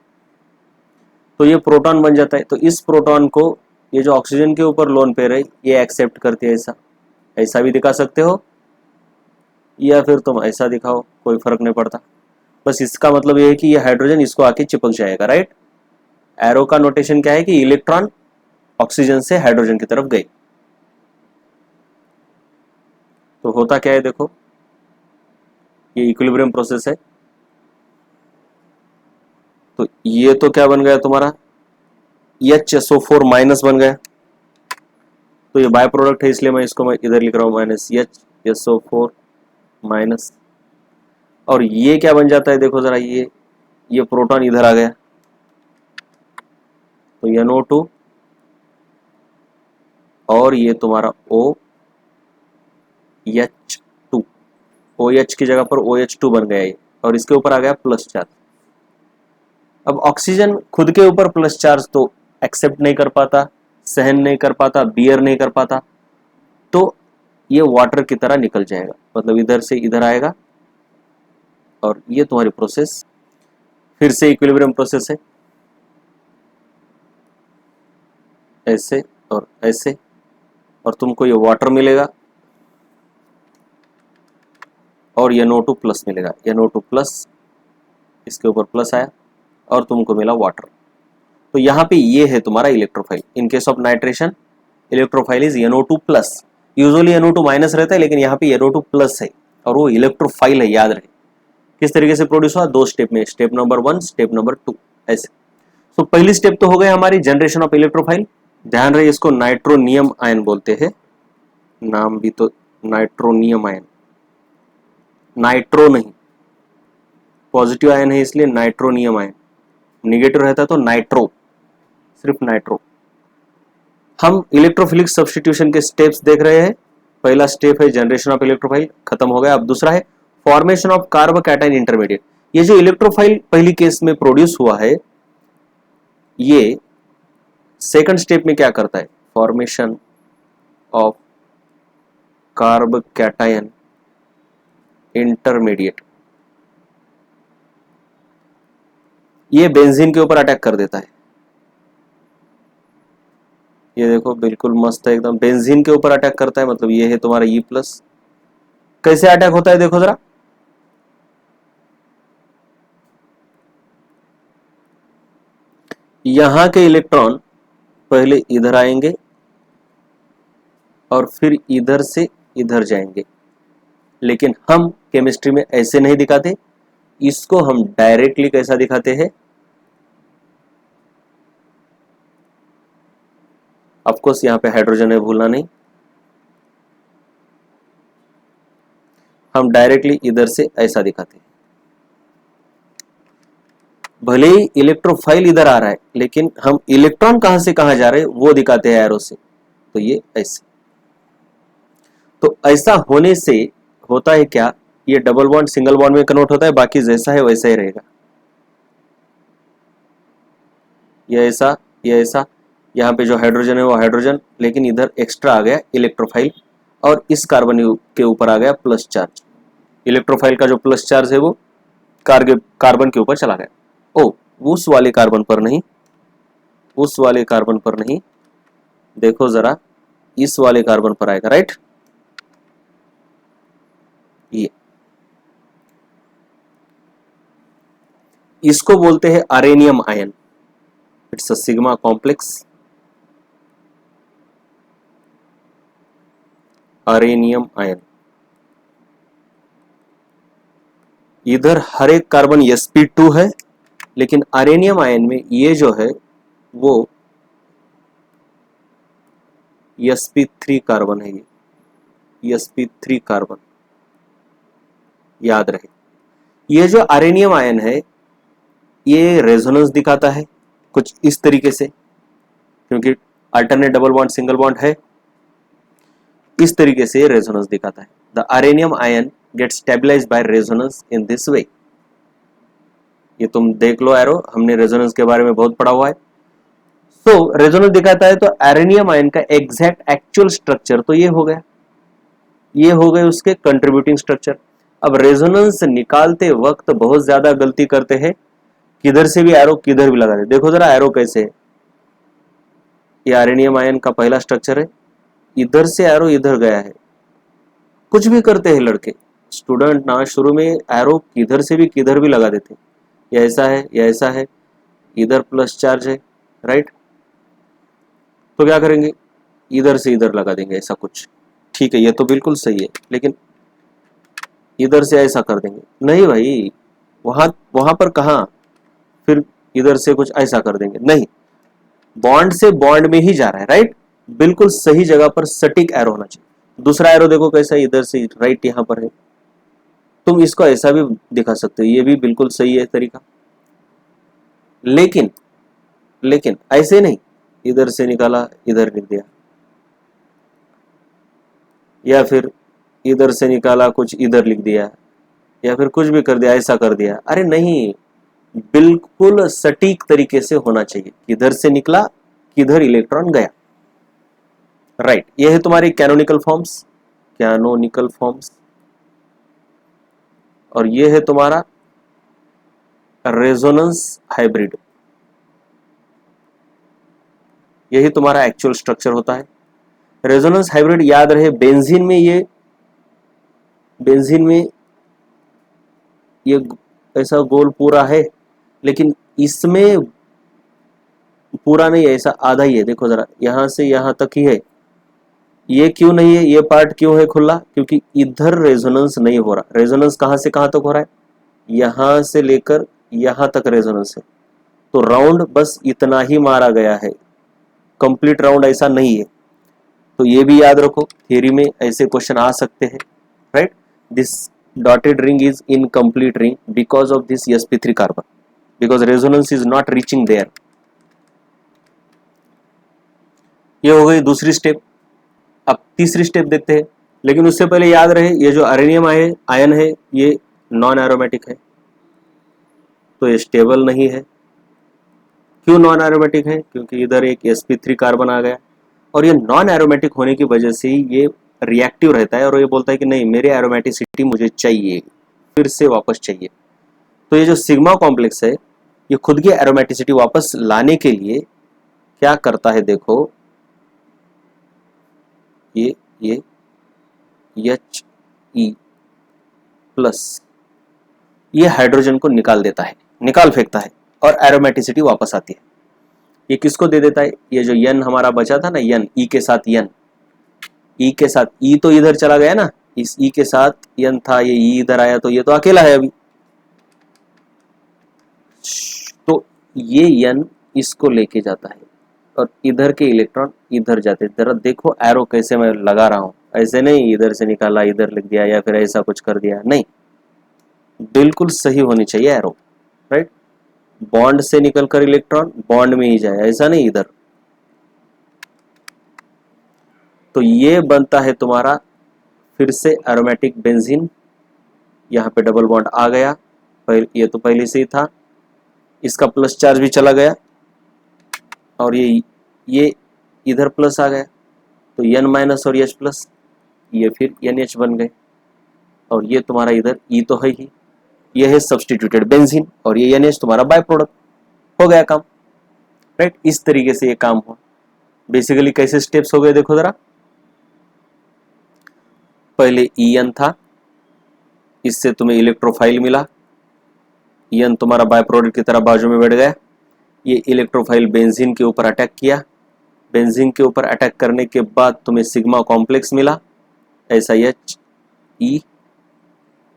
तो ये प्रोटॉन बन जाता है। तो इस प्रोटॉन को ये जो ऑक्सीजन के ऊपर लोन पेयर है ये एक्सेप्ट करती है। ऐसा भी दिखा सकते हो, या फिर तुम ऐसा दिखाओ, कोई फर्क नहीं पड़ता। बस इसका मतलब ये है कि ये हाइड्रोजन इसको आके चिपक जाएगा, राइट। एरो का नोटेशन क्या है कि इलेक्ट्रॉन ऑक्सीजन से हाइड्रोजन की तरफ गए। तो होता क्या है देखो, ये इक्विलिब्रियम प्रोसेस है। तो ये तो क्या बन गया तुम्हारा, HSO4 माइनस बन गया। तो ये बाय प्रोडक्ट है, इसलिए मैं इसको इधर लिख रहा हूं माइनस HSO4 माइनस। और ये क्या बन जाता है देखो जरा, ये प्रोटॉन इधर आ गया, तो NO2 और ये तुम्हारा OH2, OH की जगह पर OH2 बन गया ये, और इसके ऊपर आ गया प्लस चार्ज। अब ऑक्सीजन खुद के ऊपर प्लस चार्ज तो एक्सेप्ट नहीं कर पाता, सहन नहीं कर पाता, बियर नहीं कर पाता, तो ये वाटर की तरह निकल जाएगा, मतलब इधर से इधर आएगा। और ये तुम्हारी प्रोसेस फिर से इक्विलिब्रियम प्रोसेस है, ऐसे और ऐसे, और तुमको ये वाटर मिलेगा और NO2 प्लस मिलेगा। NO2 प्लस, इसके ऊपर प्लस आया और तुमको मिला वाटर। तो यहाँ पे ये है तुम्हारा electrophile. In case of nitration electrophile is NO2 plus. Usually NO2 minus रहता है, लेकिन यहाँ पे NO2 प्लस है और वो इलेक्ट्रोफाइल है, याद रहे। किस तरीके से प्रोड्यूस हुआ, 2 स्टेप में, स्टेप नंबर 1, स्टेप नंबर 2, ऐसे। तो पहली स्टेप तो हो गई हमारी जनरेशन ऑफ इलेक्ट्रोफाइल। ध्यान रहे, इसको नाइट्रोनियम आयन बोलते हैं, नाम भी तो नाइट्रोनियम आयन, नाइट्रो नहीं, पॉजिटिव आयन है इसलिए नाइट्रोनियम आयन, निगेटिव रहता तो नाइट्रो, सिर्फ नाइट्रो। हम इलेक्ट्रोफिलिक सब्स्टिट्यूशन के स्टेप्स देख रहे हैं। पहला स्टेप है जनरेशन ऑफ इलेक्ट्रोफाइल, खत्म हो गया। अब दूसरा है फॉर्मेशन ऑफ कार्बोकैटायन इंटरमीडिएट। ये जो इलेक्ट्रोफाइल पहली केस में प्रोड्यूस हुआ है, ये सेकंड स्टेप में क्या करता है, फॉर्मेशन ऑफ कार्बोकैटायन इंटरमीडिएट। ये बेंजीन के ऊपर अटैक कर देता है। ये देखो बिल्कुल मस्त है एकदम, बेंजीन के ऊपर अटैक करता है, मतलब ये है तुम्हारा E+। कैसे अटैक होता है देखो जरा, यहां के इलेक्ट्रॉन पहले इधर आएंगे और फिर इधर से इधर जाएंगे, लेकिन हम केमिस्ट्री में ऐसे नहीं दिखाते, इसको हम डायरेक्टली कैसा दिखाते हैं। ऑफ कोर्स यहां पे हाइड्रोजन है, भूलना नहीं। हम डायरेक्टली इधर से ऐसा दिखाते हैं। भले ही इलेक्ट्रोफाइल इधर आ रहा है, लेकिन हम इलेक्ट्रॉन कहां से कहां जा रहे हैं वो दिखाते हैं एरो से। तो ये ऐसे, तो ऐसा होने से होता है क्या, ये डबल बॉन्ड सिंगल बॉन्ड में कन्वर्ट होता है, बाकी जैसा है वैसा ही रहेगा। ये ऐसा, ये ऐसा, यहाँ पे जो हाइड्रोजन है वो हाइड्रोजन, लेकिन इधर एक्स्ट्रा आ गया इलेक्ट्रोफाइल, और इस कार्बन के ऊपर आ गया प्लस चार्ज। इलेक्ट्रोफाइल का जो प्लस चार्ज है वो कार्बन के ऊपर चला गया। ओ, उस वाले कार्बन पर नहीं, उस वाले कार्बन पर नहीं, देखो जरा, इस वाले कार्बन पर आएगा, राइट। ये इसको बोलते हैं arenium ion. It's a sigma complex, arenium ion. इधर हर एक कार्बन sp2 है, लेकिन अरेनियम आयन में ये जो है वो sp3 कार्बन है। ये sp3 कार्बन, याद रहे। ये जो अरेनियम आयन है ये रेजोनेंस दिखाता है कुछ इस तरीके से, क्योंकि alternate double bond single bond है, इस तरीके से रेजोनेंस दिखाता है। The arenium ion get stabilised by resonance in this way. ये तुम देख लो एरो, हमने रेजोनेंस के बारे में बहुत पढ़ा हुआ है। तो रेजोनेंस दिखाता है, तो अरेनियम आयन का एग्जैक्ट एक्चुअल स्ट्रक्चर तो ये हो गया, ये हो गए उसके कंट्रीब्यूटिंग स्ट्रक्चर। अब रेजोनेंस निकालते वक्त बहुत ज्यादा गलती करते हैं, किधर से भी एरो किधर भी लगा दे। देखो जरा एरो कैसे है, ये अरेनियम आयन का पहला स्ट्रक्चर है, इधर से एरो इधर गया है। कुछ भी करते हैं लड़के स्टूडेंट ना, शुरू में एरो किधर से भी किधर भी लगा देते, ये ऐसा है, ये ऐसा है, इधर प्लस चार्ज है, राइट। तो क्या करेंगे, इधर से इधर लगा देंगे ऐसा कुछ, ठीक है, ये तो बिल्कुल सही है। लेकिन इधर से ऐसा कर देंगे, नहीं भाई, वहां पर कहा, फिर इधर से कुछ ऐसा कर देंगे, नहीं, बॉन्ड से बॉन्ड में ही जा रहा है, राइट। बिल्कुल सही जगह पर सटीक एरो होना चाहिए। दूसरा एरो देखो कैसा है, इधर से राइट यहां पर है। तुम इसको ऐसा भी दिखा सकते हो, ये भी बिल्कुल सही है तरीका। लेकिन लेकिन ऐसे नहीं, इधर से निकाला इधर लिख दिया, या फिर इधर से निकाला कुछ इधर लिख दिया, या फिर कुछ भी कर दिया, ऐसा कर दिया। अरे नहीं, बिल्कुल सटीक तरीके से होना चाहिए, किधर से निकला किधर इलेक्ट्रॉन गया, राइट। ये है तुम्हारी कैनोनिकल फॉर्म्स, कैनोनिकल फॉर्म्स। और ये है तुम्हारा रेजोनेंस हाइब्रिड, यही तुम्हारा एक्चुअल स्ट्रक्चर होता है। रेजोनेंस हाइब्रिड याद रहे, बेंजीन में ये ऐसा गोल पूरा है, लेकिन इसमें पूरा नहीं है, ऐसा आधा ही है। देखो जरा, यहां से यहां तक ही है, ये क्यों नहीं है, ये पार्ट क्यों है खुला, क्योंकि इधर रेजोनेंस नहीं हो रहा। रेजोनेंस कहां से कहां तक हो रहा है, यहां से लेकर यहां तक रेजोनेंस है। तो राउंड बस इतना ही मारा गया है, कंप्लीट राउंड ऐसा नहीं है। तो ये भी याद रखो, थ्योरी में ऐसे क्वेश्चन आ सकते हैं, right. This dotted ring is incomplete ring because of this sp3 carbon, because resonance is not reaching there. ये हो गई दूसरी स्टेप। अब तीसरी स्टेप देखते हैं, लेकिन उससे पहले याद रहे, ये जो अरेनियम आयन है ये नॉन एरोमेटिक है, तो ये स्टेबल नहीं है। क्यों नॉन एरोमेटिक है, क्योंकि इधर एक sp3 कार्बन आ गया, और ये नॉन एरोमेटिक होने की वजह से ये रिएक्टिव रहता है, और ये बोलता है कि नहीं, मेरे एरोमेटिसिटी मुझे चाहिए, फिर से वापस चाहिए। तो ये जो सिग्मा कॉम्प्लेक्स है, ये खुद की एरोमेटिसिटी वापस लाने के लिए क्या करता है, देखो ये He प्लस ये हाइड्रोजन को निकाल देता है, निकाल फेंकता है, और एरोमेटिसिटी वापस आती है। ये किसको दे देता है, ये जो यन हमारा बचा था ना, यन ई के साथ, यन ई के साथ, ई तो इधर चला गया ना, इस ई के साथ यन था, ये ई इधर आया, तो ये तो अकेला है अभी। तो ये यन इसको लेके जाता है, और इधर के इलेक्ट्रॉन इधर जाते। जरा देखो एरो कैसे मैं लगा रहा हूं, ऐसे नहीं इधर से निकाला इधर लिख दिया, या फिर ऐसा कुछ कर दिया, नहीं, बिल्कुल सही होनी चाहिए एरो, राइट। बॉन्ड से निकलकर इलेक्ट्रॉन बॉन्ड में ही जाए, ऐसा नहीं इधर। तो ये बनता है तुम्हारा फिर से एरोमेटिक बेंजीन। यहाँ पे डबल बॉन्ड आ गया, ये तो पहले से ही था, इसका प्लस चार्ज भी चला गया, और ये इधर प्लस आ गया, तो N माइनस और H प्लस, ये फिर NH बन गए, और ये तुम्हारा इधर E तो है ही, ये है सब्स्टिट्यूटेड बेंजीन, और ये NH तुम्हारा बाय प्रोडक्ट, हो गया काम, राइट। इस तरीके से ये काम हुआ। बेसिकली कैसे स्टेप्स हो गए देखो जरा, पहले EN था, इससे तुम्हें इलेक्ट्रोफाइल मिला, EN तुम्हारा बाय प्रोडक्ट की तरह बाजू में बैठ गया। ये इलेक्ट्रोफाइल बेंजीन के ऊपर अटैक किया, बेंजीन के ऊपर अटैक करने के बाद तुम्हें सिग्मा कॉम्प्लेक्स मिला SiHe,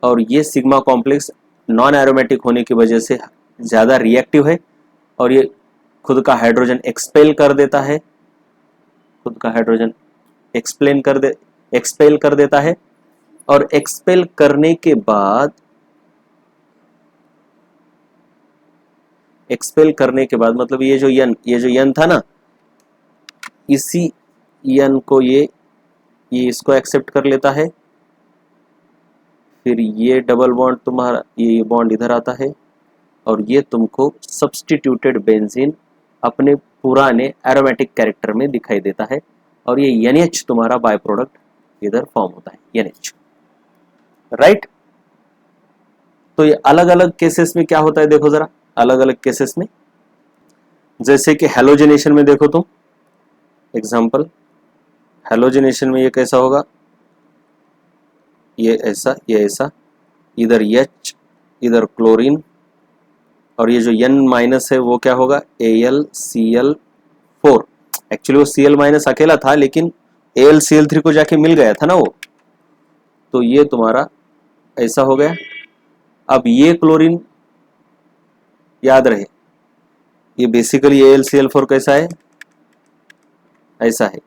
और ये सिग्मा कॉम्प्लेक्स नॉन एरोमेटिक होने की वजह से ज़्यादा रिएक्टिव है और ये खुद का हाइड्रोजन एक्सपेल कर देता है, खुद का हाइड्रोजन एक्सपेल कर देता है। और एक्सपेल करने के बाद मतलब ये जो यन था ना, इसी यन को ये इसको एक्सेप्ट कर लेता है, फिर ये डबल बॉन्ड तुम्हारा ये बॉन्ड इधर आता है और ये तुमको सब्स्टिट्यूटेड बेंजीन अपने पुराने एरोमेटिक कैरेक्टर में दिखाई देता है और ये NH तुम्हारा बाय प्रोडक्ट इधर फॉर्म होता है NH, राइट। तो ये अलग अलग केसेस में क्या होता है देखो जरा, अलग अलग केसेस में, जैसे कि हैलोजिनेशन में देखो तुम, एग्जांपल हैलोजिनेशन में ये कैसा होगा, ये ऐसा, इधर H, इधर क्लोरीन, और ये जो N- है वो क्या होगा AlCl4। एक्चुअली वो Cl- अकेला था लेकिन AlCl3 को जाके मिल गया था ना वो, तो ये तुम्हारा ऐसा हो गया। अब ये क्लोरीन याद रहे, ये बेसिकली AlCl4 कैसा है, ऐसा है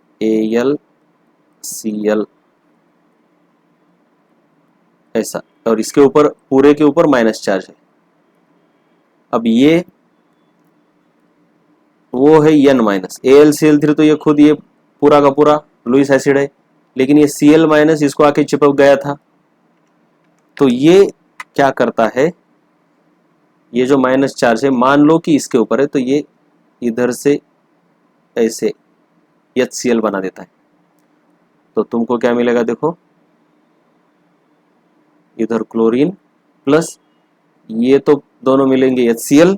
AlCl ऐसा, और इसके ऊपर पूरे के ऊपर माइनस चार्ज है। अब ये वो है N-, AlCl3 तो ये खुद ये पूरा का पूरा लुईस एसिड है, लेकिन ये Cl- इसको आके चिपक गया था। तो ये क्या करता है, ये जो माइनस चार्ज है मान लो कि इसके ऊपर है, तो ये इधर से ऐसे HCl बना देता है। तो तुमको क्या मिलेगा देखो, इधर क्लोरीन प्लस ये तो दोनों मिलेंगे HCl,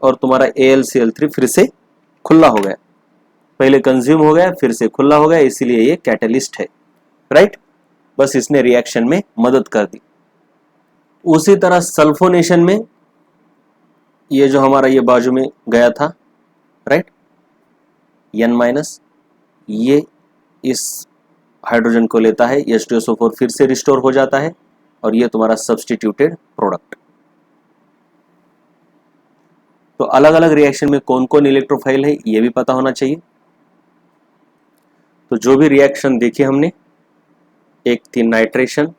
और तुम्हारा AlCl3 फिर से खुला हो गया, पहले कंज्यूम हो गया फिर से खुला हो गया, इसीलिए ये कैटलिस्ट है, राइट। बस इसने रिएक्शन में मदद कर दी। उसी तरह सल्फोनेशन में ये जो हमारा ये बाजू में गया था, राइट, N-, ये इस हाइड्रोजन को लेता है, H2SO4 फिर से रिस्टोर हो जाता है और ये तुम्हारा सब्स्टिट्यूटेड प्रोडक्ट। तो अलग अलग रिएक्शन में कौन कौन इलेक्ट्रोफाइल है ये भी पता होना चाहिए। तो जो भी रिएक्शन देखी हमने, एक थी नाइट्रेशन,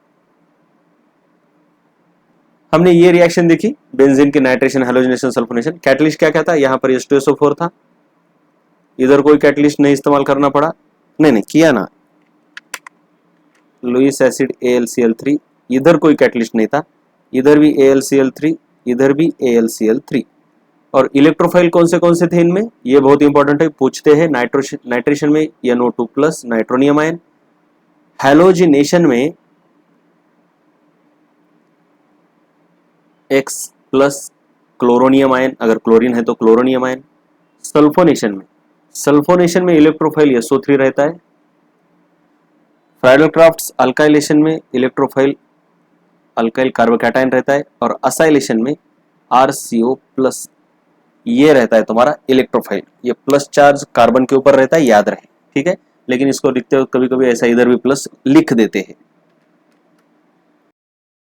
हमने ये रिएक्शन देखी बेंजीन की नाइट्रेशन, हैलोजिनेशन, सल्फोनेशन। कैटलिस्ट क्या था, यहाँ पर H2SO4 था, इधर कोई कैटलिस्ट नहीं इस्तेमाल करना पड़ा, नहीं किया ना, लुईस एसिड AlCl3, इधर कोई कैटलिस्ट नहीं था, इधर भी AlCl3, इधर भी AlCl3। और इलेक्ट्रोफाइल कौन से थे इनमें, ये बहुत इंपॉर्टेंट है, पूछते हैं। नाइट्रेशन में NO2+ नाइट्रोनियम आयन, हैलोजिनेशन में X+ क्लोरोनियम आयन, अगर क्लोरीन है तो क्लोरोनियम आयन। सल्फोनेशन में इलेक्ट्रोफाइल SO3 रहता है। फ्राइडल-क्राफ्ट्स अल्काइलेशन में इलेक्ट्रोफाइल अल्काइल कार्बोकैटायन रहता है, और असाइलेशन में RCO+ ये रहता है तुम्हारा इलेक्ट्रोफाइल। ये प्लस चार्ज कार्बन के ऊपर रहता है, याद रहे, ठीक है। लेकिन इसको लिखते हो कभी कभी ऐसा इधर भी प्लस लिख देते हैं,